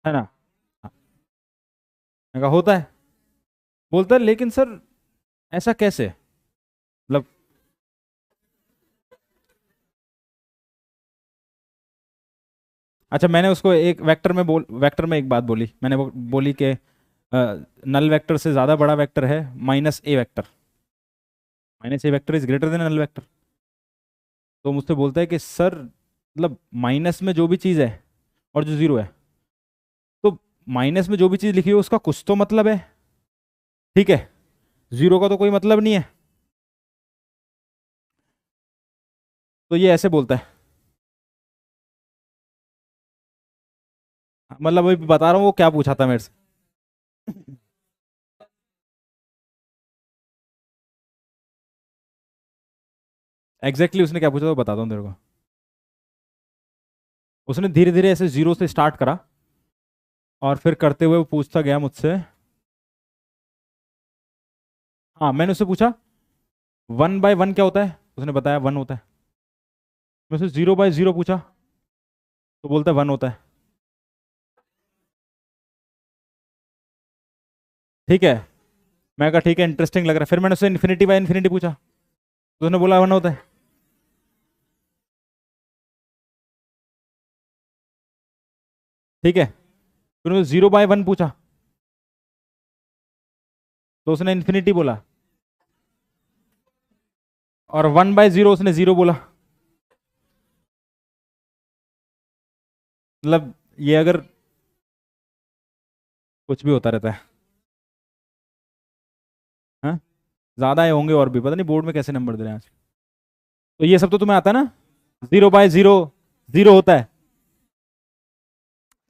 है ना? मैं कहा होता है। बोलता है लेकिन सर ऐसा कैसे, मतलब अच्छा, मैंने उसको एक वेक्टर में एक बात बोली, मैंने वो बोली कि नल वेक्टर से ज्यादा बड़ा वेक्टर है -a vector, -a vector is greater than null vector. तो मुझसे बोलता है कि सर मतलब माइनस में जो भी चीज़ है और जो जीरो है, तो माइनस में जो भी चीज़ लिखी है उसका कुछ तो मतलब है, ठीक है, जीरो का तो कोई मतलब नहीं है। तो ये ऐसे बोलता है, मतलब अभी बता रहा हूँ वो क्या पूछा था मेरे से। एग्जैक्टली उसने क्या पूछा था वो बताता हूँ तेरे को। उसने धीरे धीरे ऐसे जीरो से स्टार्ट करा, और फिर करते हुए वो पूछता गया मुझसे। हाँ, मैंने उससे पूछा 1/1 क्या होता है, उसने बताया 1 होता है। मैं उससे 0/0 पूछा, तो बोलता है 1 होता है। ठीक है, मैं कहा ठीक है, इंटरेस्टिंग लग रहा है। फिर मैंने उससे इन्फिनिटी/इन्फिनिटी पूछा, तो उसने बोला 1 होता है। ठीक है, फिर मैंने 0/1 पूछा, तो उसने इन्फिनिटी बोला, और 1/0 उसने 0 बोला। मतलब ये अगर कुछ भी होता रहता है, हाँ, ज्यादा आए होंगे और भी, पता नहीं बोर्ड में कैसे नंबर दे रहे हैं आज। तो ये सब तो तुम्हें आता है ना, 0/0 0 होता है।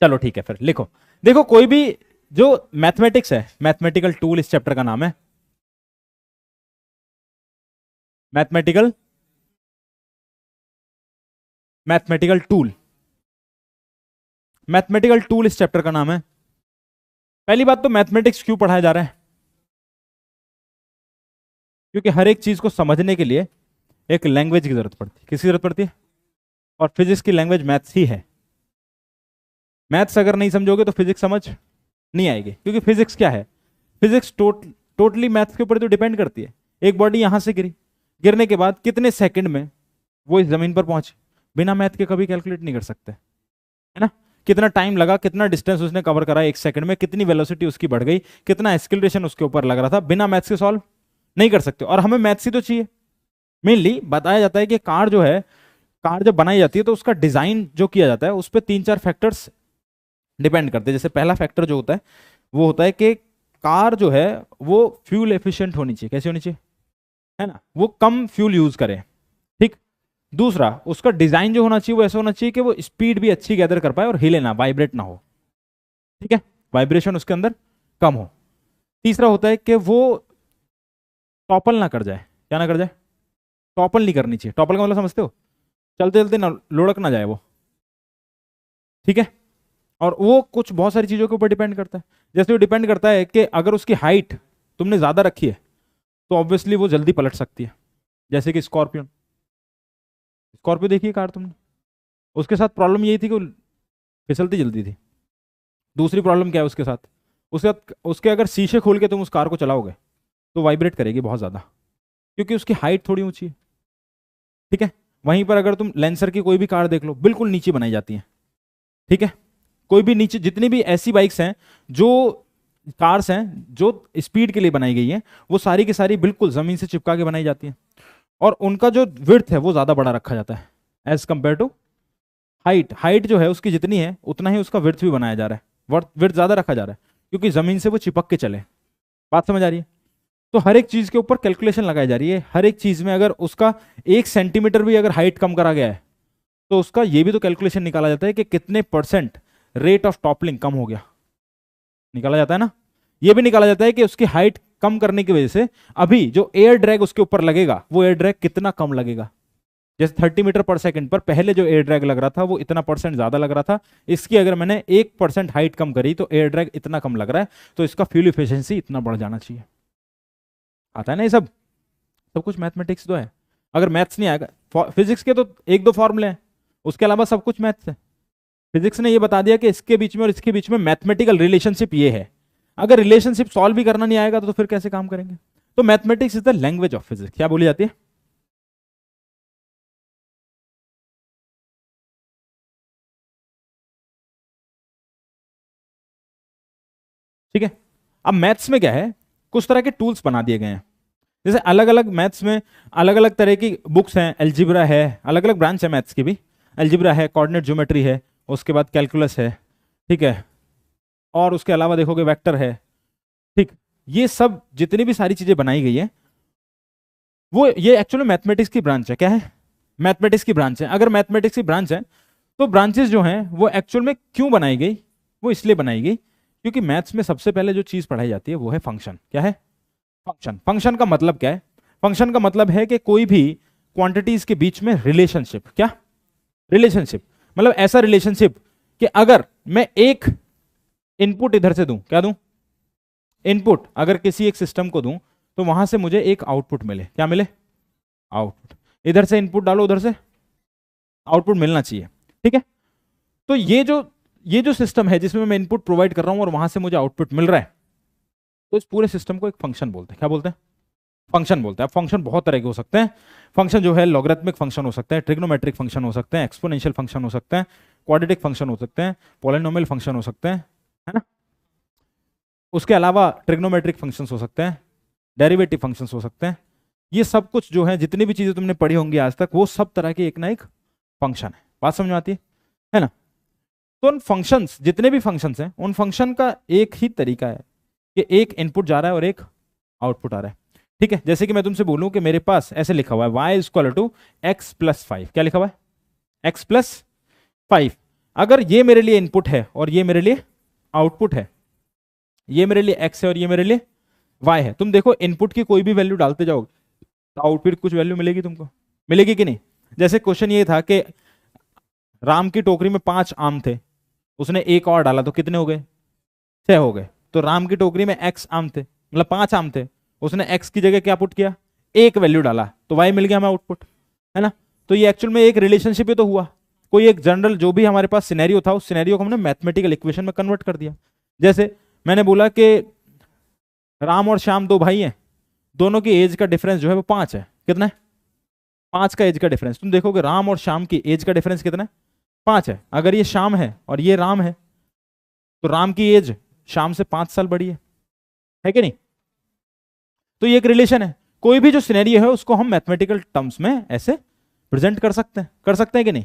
चलो ठीक है, फिर लिखो। देखो कोई भी जो मैथमेटिक्स है, मैथमेटिकल टूल इस चैप्टर का नाम है, mathematical mathematical tool, mathematical tool इस चैप्टर का नाम है। पहली बात तो मैथमेटिक्स क्यों पढ़ाया जा रहा है? क्योंकि हर एक चीज को समझने के लिए एक लैंग्वेज की जरूरत पड़ती है। किसकी जरूरत पड़ती है? और फिजिक्स की लैंग्वेज मैथ्स ही है। मैथ्स अगर नहीं समझोगे तो फिजिक्स समझ नहीं आएगी, क्योंकि फिजिक्स क्या है? फिजिक्स टोटली मैथ्स के ऊपर तो डिपेंड करती है। एक बॉडी यहां से गिरी, गिरने के बाद कितने सेकंड में वो इस जमीन पर पहुंचे, बिना मैथ के कभी कैलकुलेट नहीं कर सकते, है ना? कितना टाइम लगा, कितना डिस्टेंस उसने कवर करा एक सेकंड में, कितनी वेलोसिटी उसकी बढ़ गई, कितना एक्सीलरेशन उसके ऊपर लग रहा था, बिना मैथ्स के सॉल्व नहीं कर सकते। और हमें मैथ्स ही तो चाहिए। मेनली बताया जाता है कि कार जो है, कार जब बनाई जाती है तो उसका डिजाइन जो किया जाता है उस पर 3-4 फैक्टर्स डिपेंड करते हैं। जैसे पहला फैक्टर जो होता है वो होता है कि कार जो है वो फ्यूल एफिशिएंट होनी चाहिए। कैसी होनी चाहिए? है ना, वो कम फ्यूल यूज करे। ठीक। दूसरा, उसका डिजाइन जो होना चाहिए वो ऐसा होना चाहिए कि वो स्पीड भी अच्छी गैदर कर पाए और हिले ना, वाइब्रेट ना हो। ठीक है, वाइब्रेशन उसके अंदर कम हो। तीसरा होता है कि वो टॉपल ना कर जाए। क्या ना कर जाए? टॉपल नहीं करनी चाहिए। टॉपल का मतलब समझते हो? चलते चलते ना लुढ़क ना जाए वो। ठीक है। और वो कुछ बहुत सारी चीजों के ऊपर डिपेंड करता है। जैसे वो डिपेंड करता है कि अगर उसकी हाइट तुमने ज्यादा रखी है तो ऑब्वियसली वो जल्दी पलट सकती है। जैसे कि स्कॉर्पियन, स्कॉर्पियो देखी है कार तुमने? उसके साथ प्रॉब्लम यही थी कि वो फिसलती जल्दी थी। दूसरी प्रॉब्लम क्या है उसके साथ? उसके साथ उसके अगर शीशे खोल के तुम उस कार को चलाओगे तो वाइब्रेट करेगी बहुत ज़्यादा, क्योंकि उसकी हाइट थोड़ी ऊंची है। ठीक है, वहीं पर अगर तुम लेंसर की कोई भी कार देख लो, बिल्कुल नीचे बनाई जाती है। ठीक है, कोई भी नीचे, जितनी भी ऐसी बाइक्स हैं जो कार्स हैं जो स्पीड के लिए बनाई गई हैं, वो सारी की सारी बिल्कुल जमीन से चिपका के बनाई जाती हैं, और उनका जो विड्थ है वो ज्यादा बड़ा रखा जाता है as compare to height. Height जो है उसकी जितनी है उतना ही उसका विड्थ भी बनाया जा रहा है, विड्थ ज्यादा रखा जा रहा है, क्योंकि जमीन से वो चिपक के चले। बात समझ आ रही है? तो हर एक चीज के ऊपर कैलकुलेशन लगाई जा रही है, हर एक चीज में अगर उसका 1 सेंटीमीटर भी अगर हाइट कम करा गया है, तो उसका ये भी तो कैलकुलेशन निकाला जाता है कि कितने परसेंट रेट ऑफ टॉपलिंग कम हो गया, निकाला जाता है ना। ये भी निकाला जाता है कि उसकी हाइट कम करने की वजह से अभी जो एयर ड्रैग उसके ऊपर लगेगा वो एयर ड्रैग कितना कम लगेगा। जैसे 30 मीटर पर सेकंड पर पहले जो एयर ड्रैग लग रहा था वो इतना परसेंट ज्यादा लग रहा था, इसकी अगर मैंने 1% हाइट कम करी तो एयर ड्रैग इतना कम लग रहा है, तो इसका फ्यूल इफिशियंसी इतना बढ़ जाना चाहिए। आता है ना ये सब, सब कुछ मैथमेटिक्स तो है। अगर मैथ्स नहीं आएगा, फिजिक्स के तो 1-2 फॉर्मूले हैं, उसके अलावा सब कुछ मैथ्स है। फिजिक्स ने ये बता दिया कि इसके बीच में और इसके बीच में मैथमेटिकल रिलेशनशिप ये है। अगर रिलेशनशिप सॉल्व भी करना नहीं आएगा तो फिर कैसे काम करेंगे? तो mathematics is the language of physics, क्या बोली जाती है? ठीक है, अब मैथ्स में क्या है, कुछ तरह के टूल्स बना दिए गए हैं। जैसे अलग अलग मैथ्स में अलग अलग तरह की बुक्स हैं, एल्जिब्रा है, अलग अलग ब्रांच है मैथ्स की भी। एल्जिब्रा है, कोऑर्डिनेट ज्योमेट्री है, उसके बाद कैलकुलस है। ठीक है, और उसके अलावा देखोगे वेक्टर है। ठीक, ये सब जितनी भी सारी चीजें बनाई गई है वो ये एक्चुअली मैथमेटिक्स की ब्रांच है। क्या है? मैथमेटिक्स की ब्रांच है। अगर मैथमेटिक्स की ब्रांच है तो ब्रांचेस जो हैं वो एक्चुअल में क्यों बनाई गई? वो इसलिए बनाई गई क्योंकि मैथ्स में सबसे पहले जो चीज पढ़ाई जाती है वो है फंक्शन। क्या है? फंक्शन। फंक्शन का मतलब क्या है? फंक्शन का मतलब है कि कोई भी क्वांटिटीज के बीच में रिलेशनशिप। क्या? रिलेशनशिप मतलब ऐसा रिलेशनशिप कि अगर मैं एक इनपुट इधर से दूं, क्या दूं? इनपुट अगर किसी एक सिस्टम को दूं तो वहां से मुझे एक आउटपुट मिले। क्या मिले? आउटपुट। इधर से इनपुट डालो, उधर से आउटपुट मिलना चाहिए। ठीक है, तो ये जो सिस्टम है जिसमें मैं इनपुट प्रोवाइड कर रहा हूं और वहां से मुझे आउटपुट मिल रहा है, तो इस पूरे सिस्टम को एक फंक्शन बोलते हैं। क्या बोलते हैं? फंक्शन बोलते हैं। अब फंक्शन बहुत तरह के हो सकते हैं। फंक्शन जो है लॉगरिथमिक फंक्शन हो सकते हैं, ट्रिग्नोमेट्रिक फंक्शन हो सकते हैं, एक्सपोनेंशियल फंक्शन हो सकते हैं, क्वाड्रेटिक फंक्शन हो सकते हैं, पॉलिनोमियल फंक्शन हो सकते हैं, है ना। उसके अलावा ट्रिग्नोमेट्रिक फंक्शंस हो सकते हैं, डेरिवेटिव फंक्शंस हो सकते हैं। ये सब कुछ जो है, जितनी भी चीजें तुमने पढ़ी होंगी आज तक, वो सब तरह की एक ना एक फंक्शन है। बात समझ में आती है ना। तो उन फंक्शंस, जितने भी फंक्शंस हैं, उन फंक्शन का एक ही तरीका है कि एक इनपुट जा रहा है और एक आउटपुट आ रहा है। ठीक है, जैसे कि मैं तुमसे बोलूं कि मेरे पास ऐसे लिखा हुआ है y equal to x plus 5। क्या लिखा हुआ है? x plus 5। अगर ये मेरे लिए इनपुट है और ये मेरे लिए आउटपुट है, ये मेरे लिए x है और ये मेरे लिए y है, तुम देखो इनपुट की कोई भी वैल्यू डालते जाओगे तो आउटपुट कुछ वैल्यू मिलेगी तुमको, मिलेगी कि नहीं? जैसे क्वेश्चन ये था कि राम की टोकरी में 5 आम थे, उसने एक और डाला तो कितने हो गए? 6 हो गए। तो राम की टोकरी में x आम थे, मतलब 5 आम थे, उसने x की जगह क्या पुट किया? एक वैल्यू डाला, तो y मिल गया हमें आउटपुट, है ना। तो ये एक्चुअल में एक रिलेशनशिप ही तो हुआ। कोई एक जनरल जो भी हमारे पास सिनेरियो था, उस सिनेरियो को हमने मैथमेटिकल इक्वेशन में कन्वर्ट कर दिया। जैसे मैंने बोला कि राम और श्याम 2 भाई हैं, दोनों की एज का डिफरेंस जो है वो 5 है। कितना है? 5 का एज का डिफरेंस। तुम देखोगे राम और श्याम की एज का डिफरेंस कितना है? 5 है। अगर ये श्याम है और ये राम है, तो राम की एज श्याम से 5 साल बड़ी है कि नहीं? तो ये एक रिलेशन है। कोई भी जो सिनेरियो है उसको हम मैथमेटिकल टर्म्स में ऐसे प्रेजेंट कर सकते हैं कि नहीं?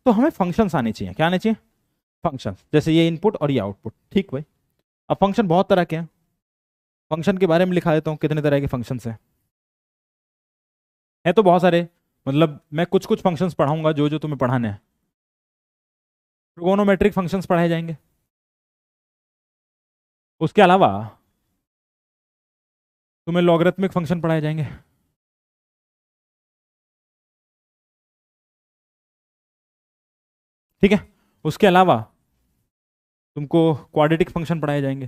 तो हमें फंक्शंस आने चाहिए। क्या आने चाहिए? फंक्शंस। जैसे ये इनपुट और ये आउटपुट। ठीक भाई, अब फंक्शन बहुत तरह के हैं, फंक्शन के बारे में लिखा देता हूँ कितने तरह के फंक्शंस हैं। है तो बहुत सारे, मतलब मैं कुछ कुछ फंक्शंस पढ़ाऊंगा जो जो तुम्हें पढ़ाने हैं। ट्रिगोनोमेट्रिक फंक्शंस पढ़ाए जाएंगे, उसके अलावा तुम्हें लॉगरिथमिक फंक्शन पढ़ाए जाएंगे, ठीक है। उसके अलावा तुमको क्वाड्रेटिक फंक्शन पढ़ाए जाएंगे,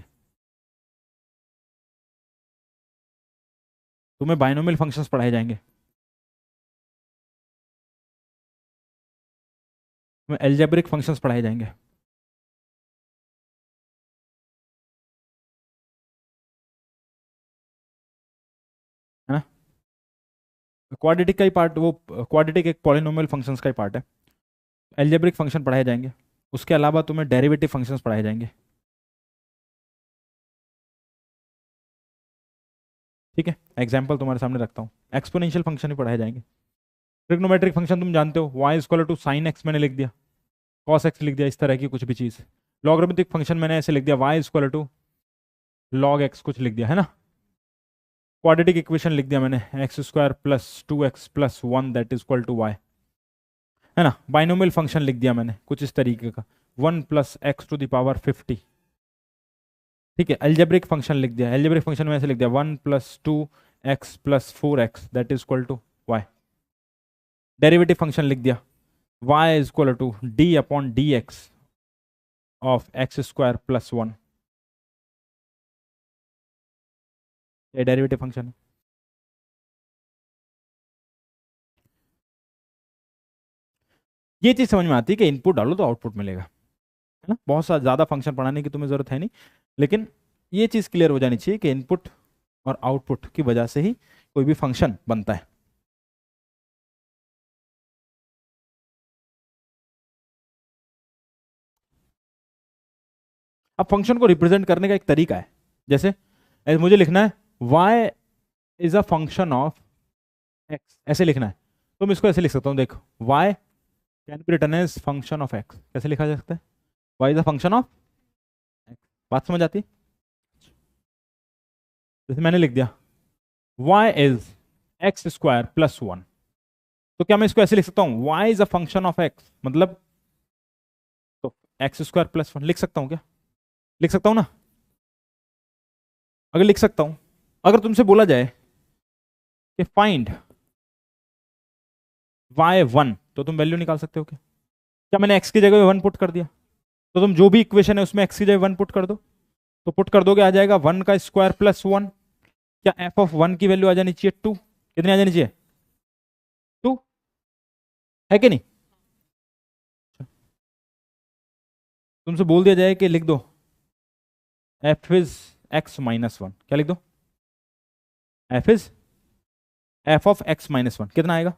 तुम्हें बाइनोमियल फंक्शंस पढ़ाए जाएंगे, तुम्हें एल्जेब्रिक फंक्शंस पढ़ाए जाएंगे। क्वाड्रेटिक का ही पार्ट, वो क्वाड्रेटिक एक पॉलिनोमियल फंक्शंस का ही पार्ट है। एल्जेब्रिक फंक्शन पढ़ाए जाएंगे, उसके अलावा तुम्हें डेरिवेटिव फंक्शंस पढ़ाए जाएंगे। ठीक है, एग्जाम्पल तुम्हारे सामने रखता हूँ, एक्सपोनेंशियल फंक्शन ही पढ़ाए जाएंगे। ट्रिग्नोमेट्रिक फंक्शन तुम जानते हो, y equal to sine x मैंने लिख दिया, कॉस एक्स लिख दिया, इस तरह की कुछ भी चीज़। लॉगरिथमिक फंक्शन मैंने ऐसे लिख दिया, y equal to log x कुछ लिख दिया है ना। क्वाड्रेटिक इक्वेशन लिख दिया मैंने, x square plus 2x plus 1 that is equal to y, है ना। बाइनोमियल फंक्शन लिख दिया मैंने कुछ इस तरीके का, 1 plus x to the power 50। ठीक है, एल्जेब्रिक फंक्शन लिख दिया, एल्जेब्रिक फंक्शन में ऐसे लिख दिया 1 plus 2x plus 4x that is equal to y. Derivative function लिख दिया, y is equal to d upon d x of x square plus 1। ये डेरिवेटिव फंक्शन है। ये चीज समझ में आती है कि इनपुट डालो तो आउटपुट मिलेगा, है ना। बहुत सा ज़्यादा फंक्शन पढ़ाने की तुम्हें जरूरत है नहीं, लेकिन ये चीज़ क्लियर हो जानी चाहिए कि इनपुट और आउटपुट की वजह से ही कोई भी फंक्शन बनता है। अब फंक्शन को रिप्रेजेंट करने का एक तरीका है, जैसे मुझे लिखना है y is a function of x, ऐसे लिखना है, तो मैं इसको ऐसे लिख सकता हूँ, देखो y can be written as function of x। कैसे लिखा जा सकता है, y is a function of x। बात समझ आती है। जैसे मैंने लिख दिया y is x square plus 1, तो क्या मैं इसको ऐसे लिख सकता हूँ y is a function of x, मतलब तो एक्स स्क्वायर प्लस 1 लिख सकता हूँ क्या, लिख सकता हूँ ना। अगर लिख सकता हूं, अगर तुमसे बोला जाए कि फाइंड y1, तो तुम वैल्यू निकाल सकते हो क्या। क्या मैंने x की जगह 1 पुट कर दिया, तो तुम जो भी इक्वेशन है उसमें x की जगह 1 पुट कर दो, तो पुट कर दोगे आ जाएगा 1 का स्क्वायर प्लस 1। क्या f ऑफ 1 की वैल्यू आ जानी चाहिए 2, कितनी आ जानी चाहिए 2, है कि नहीं। तुमसे बोल दिया जाए कि लिख दो f इज x माइनस 1, क्या लिख दो, f is f of x minus 1, कितना आएगा।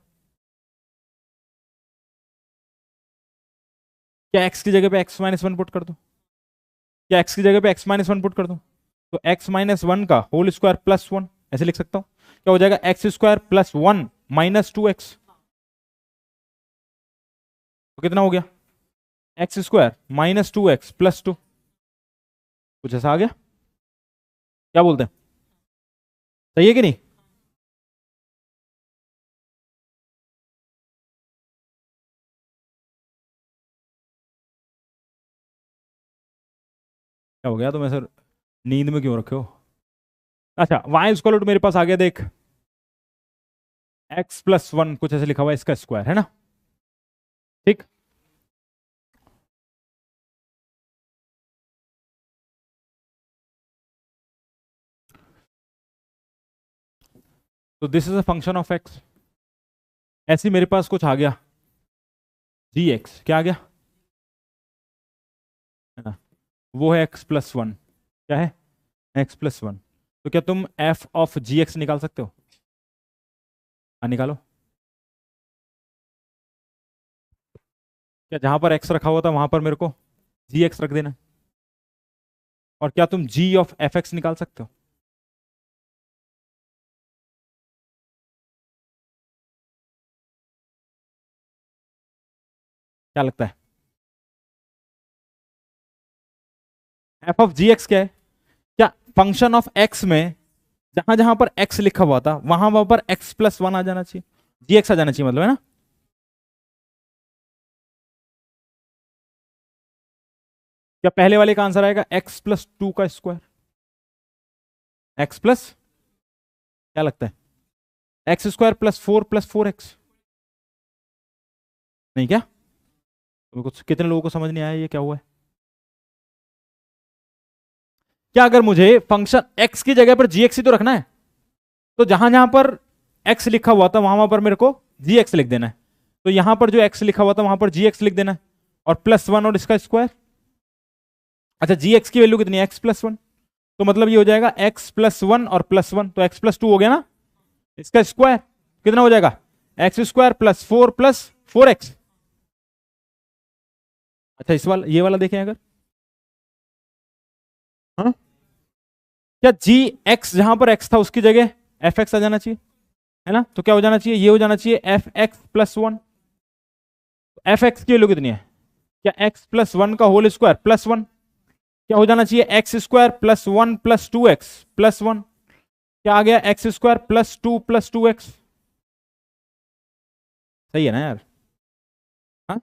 क्या x की जगह पे x माइनस 1 पुट कर दो, क्या x की जगह पे x माइनस 1 पुट कर दो, तो x माइनस 1 का होल स्क्वायर प्लस 1, ऐसे लिख सकता हूं। क्या हो जाएगा x square plus 1 minus 2x, तो कितना हो गया x square minus 2x plus 2। कुछ ऐसा आ गया, क्या बोलते हैं, सही है कि नहीं। क्या हो गया, तुम ऐसे नींद में क्यों रखे हो। अच्छा, y इक्वल टू मेरे पास आ गया, देख x प्लस 1 कुछ ऐसे लिखा हुआ है, इसका स्क्वायर है ना। ठीक, तो this is a function of x। ऐसे ही मेरे पास कुछ आ गया gx, क्या आ गया, है ना? वो है x प्लस 1, क्या है x प्लस 1। तो क्या तुम f ऑफ gx निकाल सकते हो, हाँ निकालो। क्या जहां पर x रखा हुआ था वहां पर मेरे को gx रख देना। और क्या तुम g ऑफ fx निकाल सकते हो, क्या लगता है। f ऑफ gx क्या है, क्या फंक्शन ऑफ x में जहां जहां पर x लिखा हुआ था वहां वहां पर x प्लस 1 आ जाना चाहिए, gx आ जाना चाहिए, मतलब, है ना। क्या पहले वाले का आंसर आएगा x प्लस 2 का स्क्वायर, x प्लस, क्या लगता है एक्स स्क्वायर प्लस 4x, नहीं क्या, तो कुछ कितने लोगों को समझ नहीं आया ये क्या हुआ है। क्या अगर मुझे फंक्शन x की जगह पर gx ही तो रखना है, तो जहां जहां पर x लिखा हुआ था वहां वहां पर मेरे को gx लिख देना है, तो यहां पर जो x लिखा हुआ था वहां पर gx लिख देना है, और प्लस 1 और इसका स्क्वायर। अच्छा, gx की वैल्यू कितनी है x प्लस 1, तो मतलब ये हो जाएगा x प्लस 1 और प्लस 1, तो x प्लस 2 हो गया ना, इसका स्क्वायर कितना हो जाएगा, x square plus 4 plus 4x। अच्छा इस वाला, ये वाला देखें अगर, हाँ क्या जी एक्स जहां पर x था उसकी जगह एफ एक्स आ जाना चाहिए, है ना, तो क्या हो जाना चाहिए, ये हो जाना चाहिए F x plus 1। F x की वैल्यू कितनी है, क्या x प्लस 1 का होल स्क्वायर प्लस 1, क्या हो जाना चाहिए x square plus 1 plus 2x plus 1, क्या आ गया x square plus 2 plus 2x। सही है ना यार, हाँ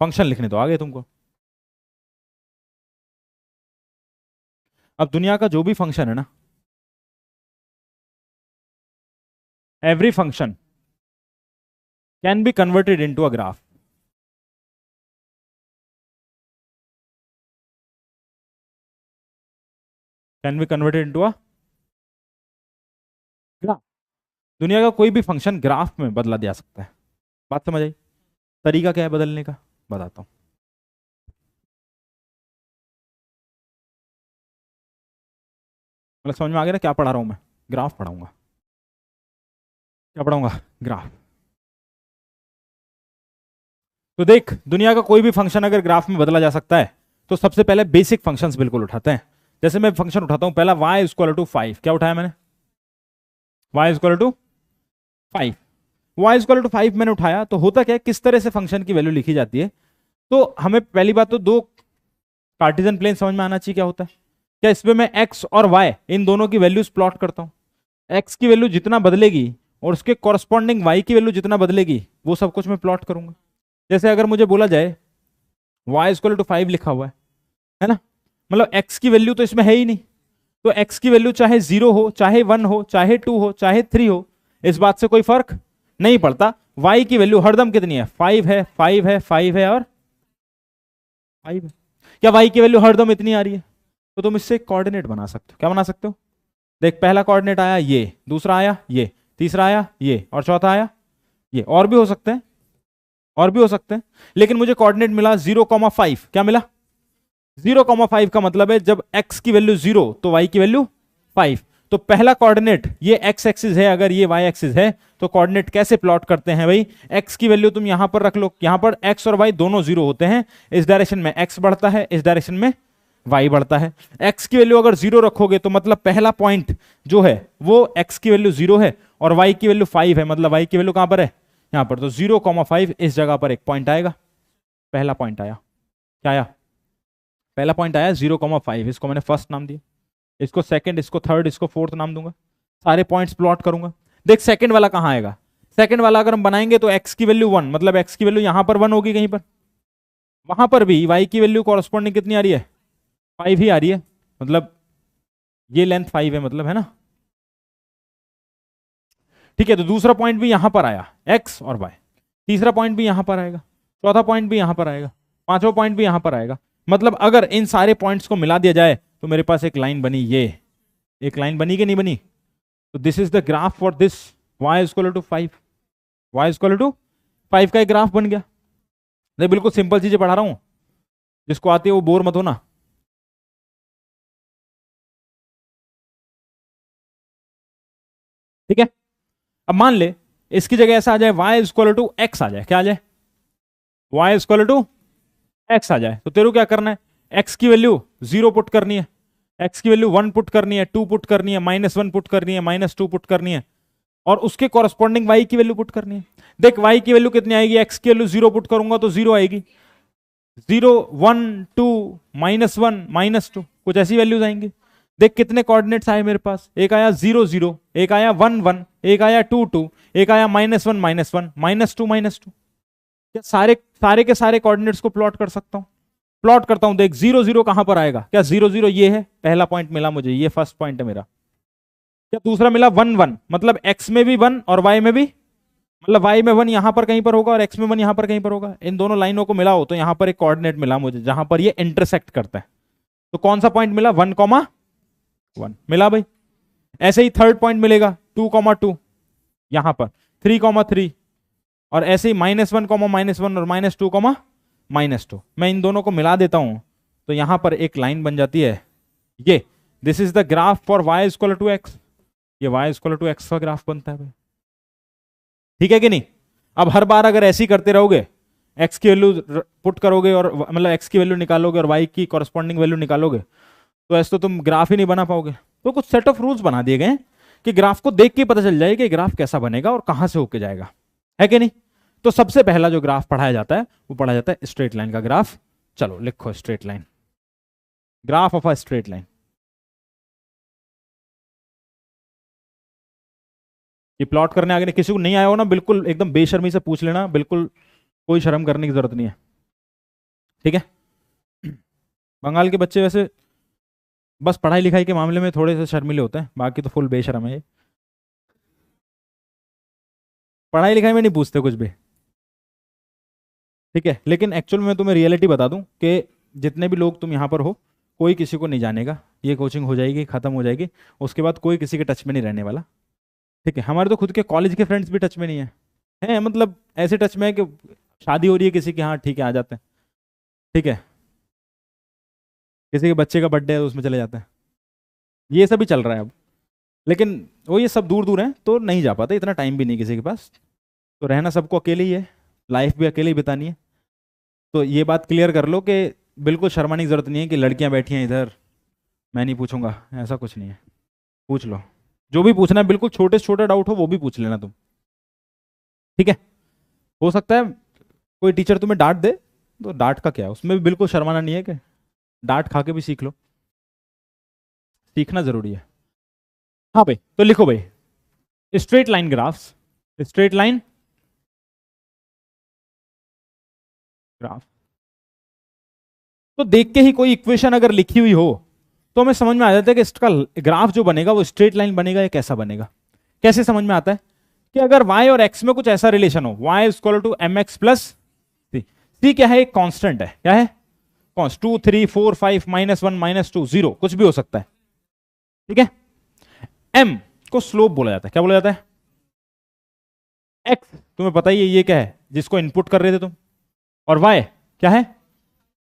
फंक्शन लिखने तो आ गए तुमको। अब दुनिया का जो भी फंक्शन है ना, every function can be converted into a graph. Can be converted into a graph. दुनिया का कोई भी फंक्शन ग्राफ में बदला जा सकता है। बात समझ आई, तरीका क्या है बदलने का, बताता हूं। मतलब समझ में आ गया ना क्या पढ़ा रहा हूं मैं, ग्राफ पढ़ाऊंगा। क्या पढ़ाऊंगा, ग्राफ। तो देख दुनिया का कोई भी फंक्शन अगर ग्राफ में बदला जा सकता है तो सबसे पहले बेसिक फंक्शंस बिल्कुल उठाते हैं। जैसे मैं फंक्शन उठाता हूं पहला y इक्वल टू 5, क्या उठाया मैंने, y equal to 5। y equal to 5 मैंने उठाया तो होता क्या है, किस तरह से फंक्शन की वैल्यू लिखी जाती है। तो हमें पहली बात तो दो कार्टेशियन प्लेन समझ में आना चाहिए क्या होता है। क्या इसमें मैं x और y इन दोनों की वैल्यूज प्लॉट करता हूं, x की वैल्यू जितना बदलेगी और उसके कॉरस्पॉन्डिंग y की वैल्यू जितना बदलेगी वो सब कुछ मैं प्लॉट करूंगा। जैसे अगर मुझे बोला जाए y इक्वल टू 5 लिखा हुआ है ना, मतलब x की वैल्यू तो इसमें है ही नहीं, तो x की वैल्यू चाहे 0 हो, चाहे 1 हो, चाहे 2 हो, चाहे 3 हो, इस बात से कोई फर्क नहीं पड़ता। y की वैल्यू हरदम कितनी है, 5 है, 5 है, 5 है और 5 है। क्या y की वैल्यू हरदम इतनी आ रही है, तो तुम इससे कोऑर्डिनेट बना सकते हो। क्या बना सकते हो, देख पहला कोऑर्डिनेट आया ये, दूसरा आया ये, तीसरा आया ये और चौथा आया ये, और भी हो सकते हैं, और भी हो सकते हैं, लेकिन मुझे कोऑर्डिनेट मिला 0,5। क्या मिला, 0,5 का मतलब है जब x की वैल्यू 0 तो y की वैल्यू 5। तो पहला कोऑर्डिनेट ये x एक्सिस है, अगर ये y एक्सिस है तो कोऑर्डिनेट कैसे प्लॉट करते हैं भाई, x की वैल्यू तुम यहां पर रख लो, यहां पर x और y दोनों 0 होते हैं, इस डायरेक्शन में x बढ़ता है, इस डायरेक्शन में y बढ़ता है। x की वैल्यू अगर 0 रखोगे तो मतलब पहला पॉइंट जो है वो x की वैल्यू 0 है और y की वैल्यू 5 है, मतलब y की वैल्यू कहां पर है, यहां पर। तो 0,5 इस जगह पर एक पॉइंट आएगा, पहला पॉइंट आया, क्या आया, पहला पॉइंट आया 0,5, इसको मैंने फर्स्ट नाम दिया, इसको सेकंड, इसको थर्ड, इसको फोर्थ नाम दूंगा, सारे पॉइंट्स प्लॉट करूंगा। देख सेकंड वाला कहां आएगा, सेकंड वाला अगर हम बनाएंगे तो x की वैल्यू 1, मतलब x की वैल्यू यहां पर 1 होगी कहीं पर, वहां पर भी y की वैल्यू कॉरस्पॉन्डिंग कितनी आ रही है, 5 ही आ रही है, मतलब ये लेंथ 5 है, मतलब है ना। ठीक है, तो दूसरा पॉइंट भी यहां पर आया x और y, तीसरा पॉइंट भी यहां पर आएगा, चौथा पॉइंट भी यहां पर आएगा, पांचवा पॉइंट भी यहां पर आएगा। मतलब अगर इन सारे पॉइंट्स को मिला दिया जाए तो मेरे पास एक लाइन बनी, ये एक लाइन बनी कि नहीं बनी। तो this is the graph for this y equal to 5, y equal to 5 का एक ग्राफ बन गया। मैं बिल्कुल सिंपल चीजें पढ़ा रहा हूं, जिसको आती है वो बोर मत होना। ठीक है, अब मान ले इसकी जगह ऐसा आ जाए y इक्वल टू x आ जाए, क्या आ जाए, y इक्वल टू x आ जाए, तो तेरे को क्या करना है, x की वैल्यू 0 पुट करनी है, x की वैल्यू 1 पुट करनी है, 2 पुट करनी है, -1 पुट करनी है, -2 पुट करनी है, और उसके कॉरस्पॉन्डिंग y की वैल्यू पुट करनी है। देख y की वैल्यू कितनी आएगी, x की वैल्यू 0 पुट करूंगा तो 0 आएगी, 0, 1, 2, -1, -2, कुछ ऐसी वैल्यूज आएंगी। देख कितने कोऑर्डिनेट्स आए मेरे पास, एक आया 0, 0, एक आया 1, 1, एक आया 2, 2, एक आया -1, -1, -2, -2। क्या सारे के सारे कोऑर्डिनेट्स को प्लॉट कर सकता हूं, प्लॉट करता हूं। देख 0, 0 कहां पर आएगा, क्या 0, 0 ये है, पहला पॉइंट मिला मुझे, ये फर्स्ट पॉइंट है मेरा। क्या दूसरा मिला 1, 1, मतलब x में भी 1 और y में भी, मतलब y में 1 यहां पर कहीं पर होगा और x में 1 यहां पर कहीं पर होगा, इन दोनों लाइनों को मिलाओ तो यहां पर एक कोऑर्डिनेट मिला मुझे जहां पर ये इंटरसेक्ट करता है। तो कौन सा पॉइंट मिला, 1,1 मिला भाई। ऐसे ही थर्ड पॉइंट मिलेगा 2,2 यहां पर, 3,3, और ऐसे ही -1, -1 और -2, -2। मैं इन दोनों को मिला देता हूं तो यहां पर एक लाइन बन जाती है ये, this is the graph for y equal to x, ये y इक्वल टू एक्स का ग्राफ बनता है भाई। ठीक है कि नहीं? अब हर बार अगर ऐसे ही करते रहोगे, x की वैल्यू पुट करोगे और मतलब x की वैल्यू निकालोगे और y की कॉरस्पॉन्डिंग वैल्यू निकालोगे, तो ऐसे तो तुम ग्राफ ही नहीं बना पाओगे। तो कुछ सेट ऑफ रूल्स बना दिए गए हैं कि ग्राफ को देख के पता चल जाए कि ग्राफ कैसा बनेगा और कहां से होके जाएगा, है कि नहीं? तो सबसे पहला जो ग्राफ पढ़ाया जाता है वो पढ़ाया जाता है स्ट्रेट लाइन का ग्राफ। चलो लिखो straight line, graph of a straight line. ये प्लॉट करने आगे किसी को नहीं आया हो ना, बिल्कुल एकदम बेशर्मी से पूछ लेना, बिल्कुल कोई शर्म करने की जरूरत नहीं है, ठीक है? बंगाल के बच्चे वैसे बस पढ़ाई लिखाई के मामले में थोड़े से शर्मिले होते हैं, बाकी तो फुल बेशर्म है ये, पढ़ाई लिखाई में नहीं पूछते कुछ भी, ठीक है? लेकिन एक्चुअल में तुम्हें रियलिटी बता दूं कि जितने भी लोग तुम यहाँ पर हो, कोई किसी को नहीं जानेगा, ये कोचिंग हो जाएगी खत्म हो जाएगी, उसके बाद कोई किसी के टच में नहीं रहने वाला, ठीक है? हमारे तो खुद के कॉलेज के फ्रेंड्स भी टच में नहीं है, हैं मतलब ऐसे टच में है कि शादी हो रही है किसी की, हाँ ठीक है आ जाते हैं, ठीक है? किसी के बच्चे का बर्थडे है तो उसमें चले जाते हैं, ये सब भी चल रहा है अब। लेकिन वो ये सब दूर दूर हैं तो नहीं जा पाते, इतना टाइम भी नहीं किसी के पास, तो रहना सबको अकेले ही है, लाइफ भी अकेले ही बितानी है। तो ये बात क्लियर कर लो कि बिल्कुल शर्माने की जरूरत नहीं है कि लड़कियां बैठी हैं इधर, मैं नहीं पूछूंगा, ऐसा कुछ नहीं है, पूछ लो जो भी पूछना है, बिल्कुल छोटे से छोटा डाउट हो वो भी पूछ लेना तुम, ठीक है? हो सकता है कोई टीचर तुम्हें डांट दे, तो डांट का क्या है, उसमें भी बिल्कुल शर्माना नहीं है कि डांट खा के भी सीख लो, सीखना जरूरी है। हाँ भाई, तो लिखो भाई straight line graphs, straight line graph. तो देख के ही कोई इक्वेशन अगर लिखी हुई हो तो हमें समझ में आ जाता है कि इसका ग्राफ जो बनेगा वो स्ट्रेट लाइन बनेगा या कैसा बनेगा। कैसे समझ में आता है कि अगर y और x में कुछ ऐसा रिलेशन हो, y equal to M x plus C, C क्या है, एक कांस्टेंट है, क्या है, कॉन्स्ट 2 3 4 5 -1 -2 0 कुछ भी हो सकता है, ठीक है? m को स्लोप बोला जाता है, क्या बोला जाता है? x तुम्हें पता ही है ये क्या है, जिसको इनपुट कर रहे थे तुम, और y क्या है,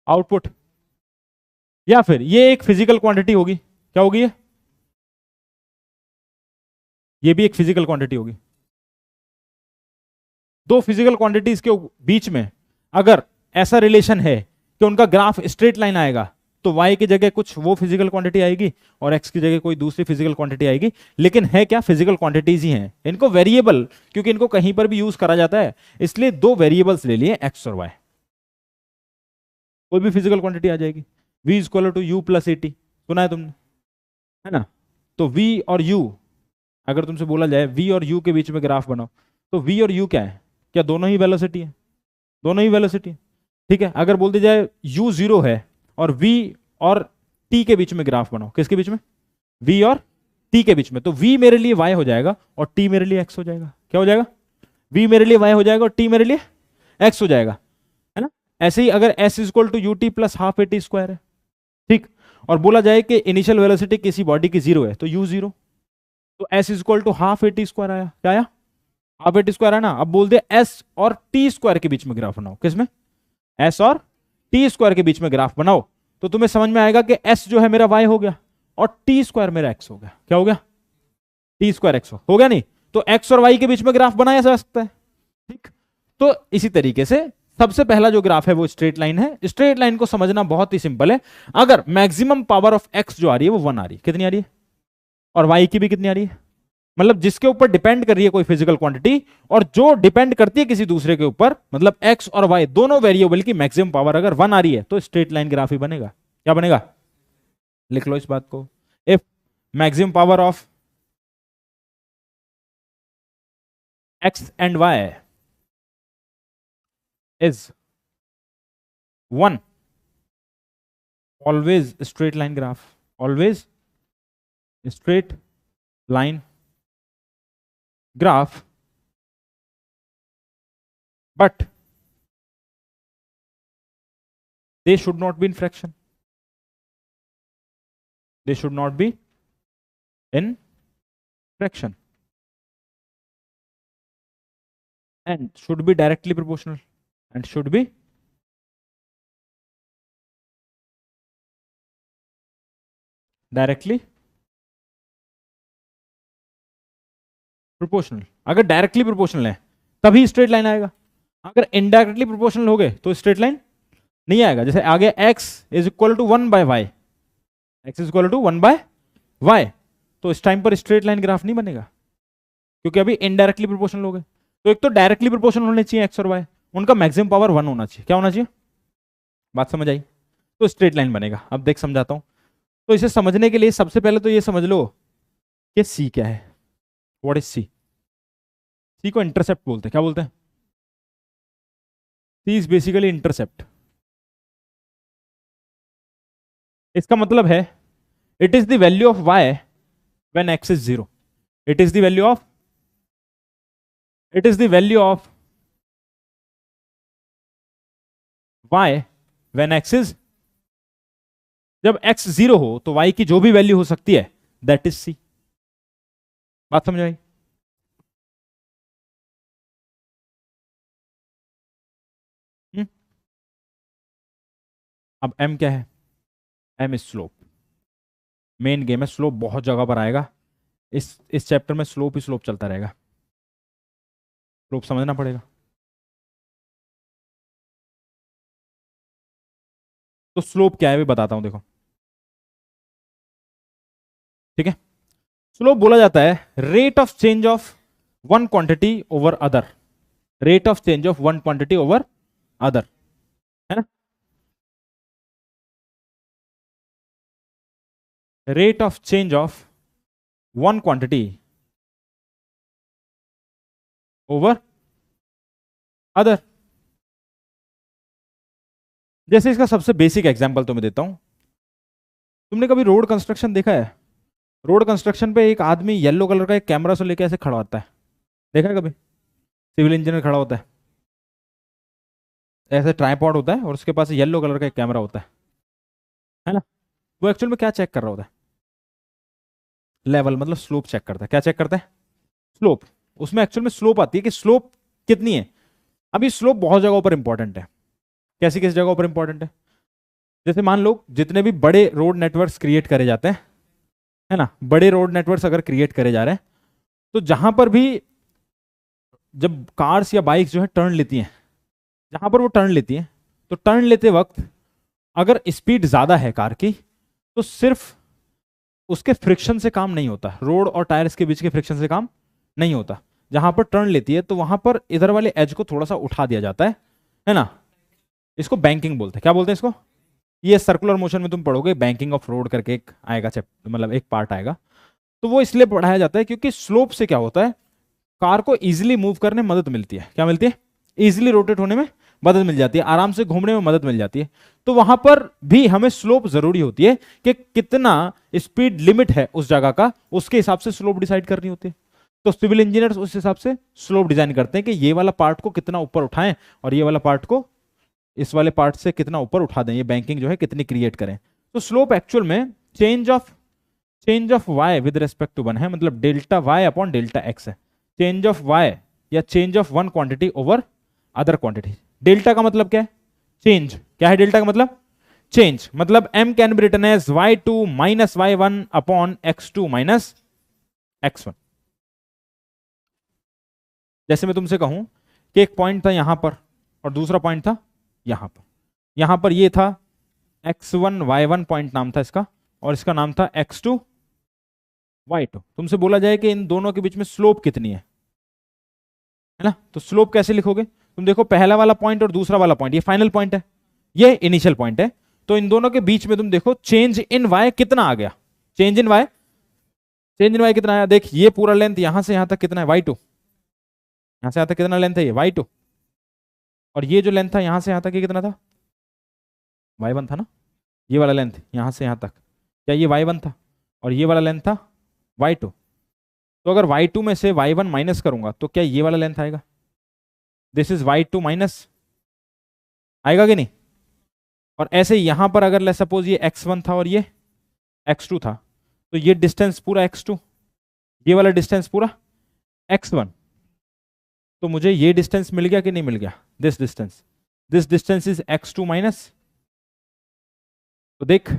आउटपुट, या फिर ये एक फिजिकल क्वांटिटी होगी, क्या होगी ये भी एक फिजिकल क्वांटिटी होगी। दो फिजिकल क्वांटिटीज के बीच में अगर ऐसा रिलेशन है कि उनका ग्राफ स्ट्रेट लाइन आएगा, तो y की जगह कुछ वो फिजिकल क्वांटिटी आएगी और x की जगह कोई दूसरी फिजिकल क्वांटिटी आएगी, लेकिन है क्या, फिजिकल क्वांटिटीज ही हैं। इनको वेरिएबल, क्योंकि इनको कहीं पर भी यूज करा जाता है, इसलिए दो वेरिएबल्स ले लिए x और y, कोई भी फिजिकल क्वांटिटी आ जाएगी। v equal to u plus a t, सुना है तुमने, है ना? तो v और u, अगर तुमसे बोला जाए v और u के बीच में ग्राफ बनाओ, तो v और u क्या है, क्या दोनों ही वेलोसिटी है? दोनों ही वेलोसिटी है, ठीक है? अगर बोल दिया जाए u जीरो है और v और t के बीच में ग्राफ बनाओ, किसके बीच में, v और t के बीच में, तो v मेरे लिए y हो जाएगा और t मेरे लिए x हो जाएगा, क्या हो जाएगा, v मेरे लिए y हो जाएगा और t मेरे लिए x हो जाएगा, है ना? ऐसे ही अगर s equal to u t plus half a t square है, ठीक, और बोला जाए कि इनिशियल वेलोसिटी किसी बॉडी की जीरो है, तो u जीरो, तो s equal to half a t square आया, क्या आया, हाफ ए टी स्क्वायर है ना? अब बोल दे s और t स्क्वायर के बीच में ग्राफ बनाओ, किसमें, s और t स्क्वायर के बीच में ग्राफ बनाओ, तो तुम्हें समझ में आएगा कि s जो है मेरा y हो गया और t स्क्वायर मेरा x हो गया, क्या हो गया, t स्क्वायर x हो गया, नहीं तो x और y के बीच में ग्राफ बनाया जा सकता है, ठीक? तो इसी तरीके से सबसे पहला जो ग्राफ है वो स्ट्रेट लाइन है। स्ट्रेट लाइन को समझना बहुत ही सिंपल है, अगर मैक्सिमम पावर ऑफ x जो आ रही है वो 1 आ रही है, कितनी आ रही है, और y की भी कितनी आ रही है, मतलब जिसके ऊपर डिपेंड कर रही है कोई फिजिकल क्वांटिटी और जो डिपेंड करती है किसी दूसरे के ऊपर, मतलब x और y दोनों वेरिएबल की मैक्सिमम पावर अगर 1 आ रही है, तो स्ट्रेट लाइन ग्राफ ही बनेगा। क्या बनेगा, लिख लो इस बात को, if maximum power of x and y is 1, always straight line graph, always straight line graph, but they should not be in fraction, they should not be in fraction, and should be directly proportional, and should be directly proportional. अगर directly proportional है तभी straight line आएगा, अगर indirectly proportional हो गए तो straight line नहीं आएगा। जैसे आगे x is equal to 1/y, x is equal to 1/y, तो इस टाइम पर स्ट्रेट लाइन ग्राफ नहीं बनेगा क्योंकि अभी इनडायरेक्टली प्रोपोर्शनल हो गए। तो एक तो डायरेक्टली प्रोपोर्शनल होने चाहिए x और y, उनका मैक्सिमम पावर 1 होना चाहिए। क्या होना चाहिए? बात समझ आई? तो स्ट्रेट लाइन बनेगा। अब देख समझाता हूं। तो इसे समझने के लिए सबसे पहले तो ये समझ लो कि c क्या है। What is c? c को इंटरसेप्ट बोलते हैं। क्या बोलते हैं? c is basically intercept. इसका मतलब है it is the value of y when x is 0. It is the value of y when x is, जब x 0 हो तो y की जो भी वैल्यू हो सकती है दैट इज c। बात समझ आई? अब m क्या है? m is slope. Main game है स्लोप, बहुत जगह पर आएगा। इस चैप्टर में स्लोप ही स्लोप चलता रहेगा, स्लोप समझना पड़ेगा। तो स्लोप क्या है भी बताता हूं, देखो। ठीक है, स्लोप बोला जाता है rate of change of one quantity over other. Rate of change of one quantity over other, है ना? Rate of change of one quantity over other. जैसे इसका सबसे बेसिक एग्जांपल तो मैं देता हूं। तुमने कभी रोड कंस्ट्रक्शन देखा है? रोड कंस्ट्रक्शन पे एक आदमी येलो कलर का एक कैमरा से लेके ऐसे खड़ा होता है, देखा है कभी? सिविल इंजीनियर खड़ा होता है, ऐसे ट्राइपॉड होता है और उसके पास येलो कलर का एक कैमरा होता है ना? वो एक्चुअल में क्या चेक कर रहा होता है? लेवल, मतलब स्लोप चेक करता है। क्या चेक करता है? स्लोप। उसमें एक्चुअल में स्लोप आती है कि स्लोप कितनी है। अभी स्लोप बहुत जगहों पर इंपॉर्टेंट है। कैसी किस जगहों पर इंपॉर्टेंट है? जैसे मान लो जितने भी बड़े रोड नेटवर्क्स क्रिएट करे जाते हैं, है ना, बड़े रोड नेटवर्क्स अगर क्रिएट करे जा रहे हैं तो जहां पर भी जब कार्स या बाइक्स जो है टर्न लेती हैं, जहां पर वो टर्न लेती हैं तो टर्न लेते वक्त अगर स्पीड ज्यादा है कार की तो सिर्फ उसके फ्रिक्शन से काम नहीं होता, रोड और टायर्स के बीच के फ्रिक्शन से काम नहीं होता। जहां पर टर्न लेती है तो वहां पर इधर वाले एज को थोड़ा सा उठा दिया जाता है ना? इसको बैंकिंग बोलते हैं। क्या बोलते हैं इसको? ये सर्कुलर मोशन में तुम पढ़ोगे, बैंकिंग ऑफ रोड करके एक आएगा चैप्टर, मतलब एक पार्ट आएगा। तो वो इसलिए पढ़ाया जाता है क्योंकि स्लोप से क्या होता है, कार को इजीली मूव करने में मदद मिलती है। क्या मिलती है? इजीली रोटेट होने में मदद मिल जाती है, आराम से घूमने में मदद मिल जाती है। तो वहां पर भी हमें स्लोप जरूरी होती है कि कितना स्पीड लिमिट है उस जगह का, उसके हिसाब से स्लोप डिसाइड करनी होती है। तो सिविल इंजीनियर्स उस हिसाब से स्लोप डिजाइन करते हैं कि ये वाला पार्ट को कितना ऊपर उठाएं और ये वाला पार्ट को इस वाले पार्ट से कितना ऊपर उठा दें, ये बैंकिंग जो है कितनी क्रिएट करें। तो स्लोप एक्चुअल में change of y with respect to one है, मतलब delta y upon delta x है। चेंज ऑफ वाई या change of one quantity over other quantity. Delta का मतलब क्या है? चेंज। क्या है डेल्टा का मतलब? चेंज। मतलब m can be written as y2 minus y1 upon x2 minus x1। जैसे मैं तुमसे कहूं कि एक पॉइंट था यहां पर और दूसरा पॉइंट था यहां पर ये था x1 y1 पॉइंट नाम था इसका, और इसका नाम था x2 y2। तुमसे बोला जाए कि इन दोनों के बीच में स्लोप कितनी है ना? तो स्लोप कैसे लिखोगे? तुम देखो, पहला वाला पॉइंट और दूसरा वाला पॉइंट, ये फाइनल पॉइंट है, ये इनिशियल पॉइंट है। तो इन दोनों के बीच में तुम देखो चेंज इन y कितना आ गया। चेंज इन y कितना आया? देख, ये पूरा लेंथ यहां से यहां तक कितना है? y2। यहां से यहां तक कितना लेंथ है? ये y2। और ये जो लेंथ था यहां से यहां तक, ये कितना था? y1 था ना? ये वाला लेंथ यहां से यहां तक, क्या ये y1 था? और ये वाला लेंथ था y2। तो अगर y2 में से y1 माइनस करूंगा तो क्या ये वाला लेंथ आएगा? दिस इज y2 माइनस, आएगा कि नहीं? और ऐसे यहां पर अगर ले सपोज ये x1 था और ये x2 था, तो ये डिस्टेंस पूरा x2, ये वाला डिस्टेंस पूरा x1। तो मुझे ये डिस्टेंस मिल गया कि नहीं मिल गया? This distance is x2 minus. तो देख,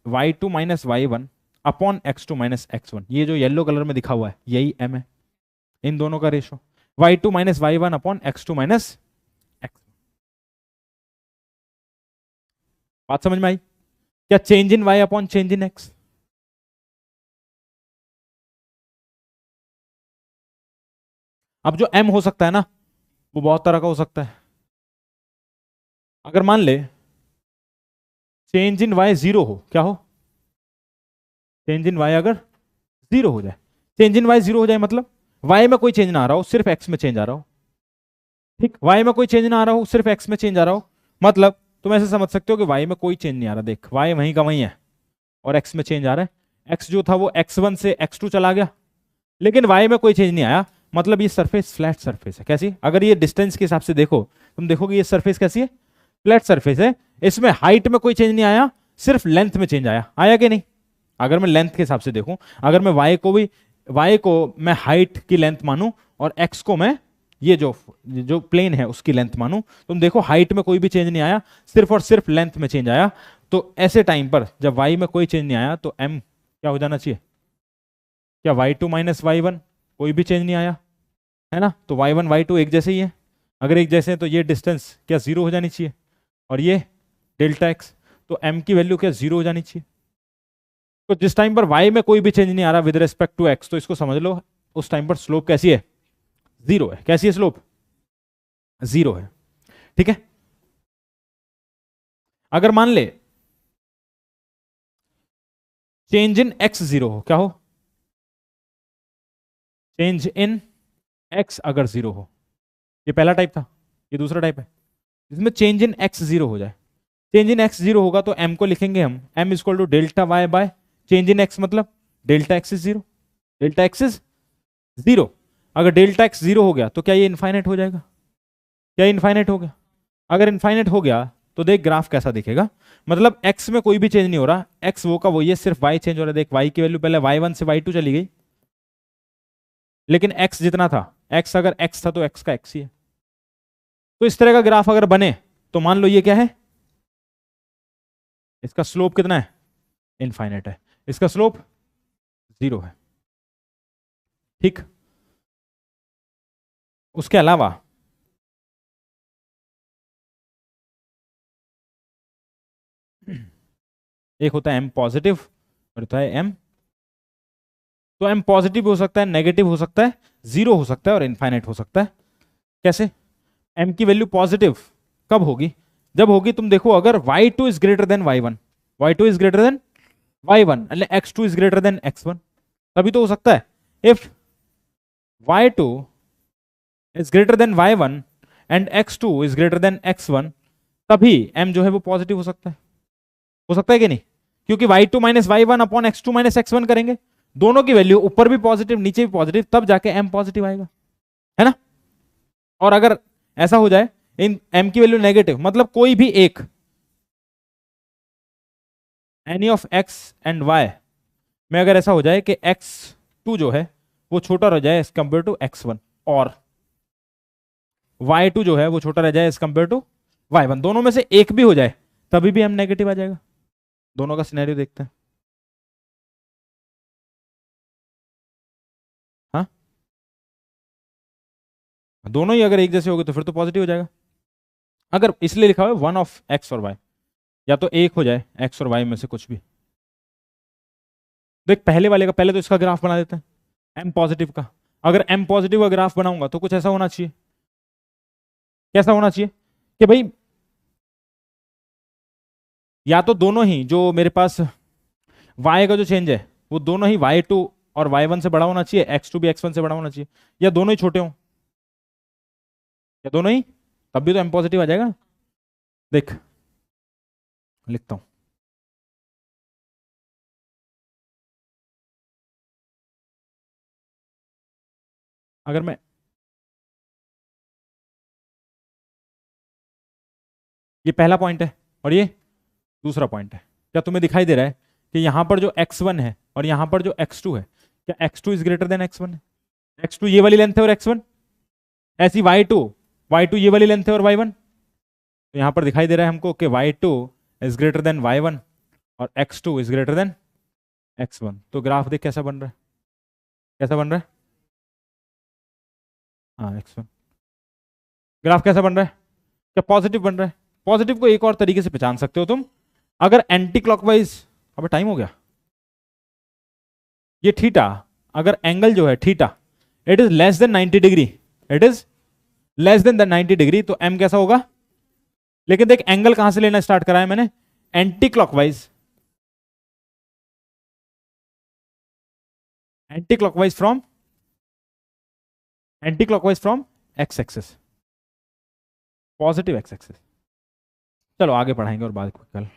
y2 minus y1 upon x2 minus x1। ये जो येलो कलर में दिखा हुआ है यही m है, इन दोनों का ratio y2 minus y1 upon x2 minus x। बात समझ में आई? क्या change in y upon change in x। अब जो m हो सकता है ना वो बहुत तरह का हो सकता है। अगर मान ले चेंज इन y जीरो हो, क्या हो, चेंज इन y अगर जीरो हो जाए, चेंज इन y जीरो हो जाए मतलब y में कोई चेंज ना आ रहा हो, सिर्फ x में चेंज आ रहा हो। ठीक, y में कोई चेंज ना आ रहा हो, सिर्फ x में चेंज आ रहा हो, मतलब तुम ऐसे समझ सकते हो कि y में कोई चेंज नहीं आ रहा। देख y वहीं का वहीं है और x में चेंज आ रहा है। x जो था वो x1 से x2 चला गया, लेकिन y में कोई चेंज नहीं आया, मतलब ये सरफेस फ्लैट सरफेस है। कैसी? अगर ये डिस्टेंस के हिसाब से देखो, तुम देखोगे ये सरफेस कैसी है, फ्लैट सरफेस है। इसमें हाइट में कोई चेंज नहीं आया, सिर्फ लेंथ में चेंज आया। आया कि नहीं? अगर मैं लेंथ के हिसाब से देखूं, अगर मैं y को मैं हाइट की लेंथ मानूं और x को मैं ये जो प्लेन है उसकी लेंथ मानूं, तुम देखो हाइट में कोई भी चेंज नहीं आया, सिर्फ और सिर्फ लेंथ में चेंज आया। तो ऐसे टाइम पर जब y में कोई चेंज नहीं आया तो m क्या हो जाना चाहिए? क्या y2 माइनस y1, कोई भी चेंज नहीं आया है ना, तो y1 y2 एक जैसे ही है। अगर एक जैसे हैं तो ये डिस्टेंस क्या जीरो हो जानी चाहिए, और ये डेल्टा एक्स, तो m की वैल्यू क्या जीरो हो जानी चाहिए। तो जिस टाइम पर y में कोई भी चेंज नहीं आ रहा विद रिस्पेक्ट टू x, तो इसको समझ लो उस टाइम पर स्लोप कैसी है, जीरो है। कैसी है स्लोप? जीरो है। ठीक है। अगर मान ले चेंज इन x जीरो हो, क्या हो, चेंज इन x अगर जीरो हो, ये पहला टाइप था, ये दूसरा टाइप है, इसमें चेंज इन x जीरो हो जाए। चेंज इन x जीरो होगा तो m को लिखेंगे हम m equal to delta y by change in x, मतलब delta x is zero, delta x is zero. अगर डेल्टा x जीरो हो गया तो क्या ये इनफाइनाइट हो जाएगा? क्या इनफाइनाइट हो गया? अगर इनफाइनाइट हो गया तो देख ग्राफ कैसा दिखेगा, मतलब x में कोई भी चेंज नहीं हो रहा, x वो का वो, ये सिर्फ y चेंज हो रहा है। देख y की वैल्यू पहले y1 से y2 चली गई, लेकिन x जितना था, x अगर x था तो x का x ही है। तो इस तरह का ग्राफ अगर बने तो मान लो ये क्या है, इसका स्लोप कितना है, इनफाइनाइट है, इसका स्लोप जीरो है। ठीक, उसके अलावा एक होता है m पॉजिटिव और होता है m, तो m पॉजिटिव हो सकता है, नेगेटिव हो सकता है, जीरो हो सकता है और इनफाइनाइट हो सकता है। कैसे? m की वैल्यू पॉजिटिव कब होगी? जब होगी, तुम देखो, अगर y2 is greater then y1, y2 is greater then y1, x2 is greater then x1, तभी तो हो सकता है। If y2 is greater then y1 and x2 is greater then x1, तभी m जो है वो पॉजिटिव हो सकता है। हो सकता है कि नहीं? क्योंकि y2 minus y1 upon x2 minus x1 करेंगे, दोनों की वैल्यू ऊपर भी पॉजिटिव नीचे भी पॉजिटिव, तब जाके m पॉजिटिव आएगा, है ना। और अगर ऐसा हो जाए इन m की वैल्यू नेगेटिव, मतलब कोई भी एक any of x and y में अगर ऐसा हो जाए कि x2 जो है वो छोटा रह जाए एज कंपेयर टू x1, और y2 जो है वो छोटा रह जाए एज कंपेयर टू y1, दोनों में से एक भी हो जाए तभी भी m नेगेटिव आ जाएगा। दोनों का सिनेरियो देखते हैं। हाँ, दोनों ही अगर एक जैसे हो गए तो फिर तो पॉजिटिव हो जाएगा। अगर इसलिए लिखा हुआ है वन ऑफ एक्स और वाई, या तो एक हो जाए एक्स और वाई में से कुछ भी। देख पहले वाले का, पहले तो इसका ग्राफ बना देते हैं एम पॉजिटिव का। अगर एम पॉजिटिव का ग्राफ बनाऊंगा तो कुछ ऐसा होना चाहिए, कैसा होना चाहिए कि भाई या तो दोनों ही जो मेरे पास y का जो चेंज है वो दोनों ही y2 और y1 से बड़ा होना चाहिए, x2 भी x1 से बड़ा होना चाहिए, या दोनों ही छोटे हों, या दोनों ही, तब भी तो m पॉजिटिव आ जाएगा। देख लिखता हूं, अगर मैं ये पहला पॉइंट है और ये दूसरा पॉइंट है, क्या तुम्हें दिखाई दे रहा है कि यहां पर जो x1 है और यहां पर जो x2 है, क्या x2 is greater then x1 है? x2 ये वाली लेंथ है और x1, ऐसी y2 ये वाली लेंथ है और y1, तो यहां पर दिखाई दे रहा है हमको कि y2 is greater then y1 और x2 is greater then x1। तो ग्राफ देख कैसा बन रहा है, कैसा बन रहा है, हाँ x1। ग्राफ कैसा बन रहा है, क्या पॉजिटिव बन रहा है। पॉजिटिव को एक और तरीके से पहचान सकते हो तुम, अगर एंटी क्लॉकवाइज, अब टाइम हो गया, ये थीटा, अगर एंगल जो है theta it is less than 90 degree, it is less than 90 degree, तो m कैसा होगा। लेकिन देख एंगल कहां से लेना स्टार्ट करा है मैंने, anti clockwise, anti clockwise from, anti clockwise from x axis, positive x axis. चलो आगे पढ़ाएंगे और बात कल।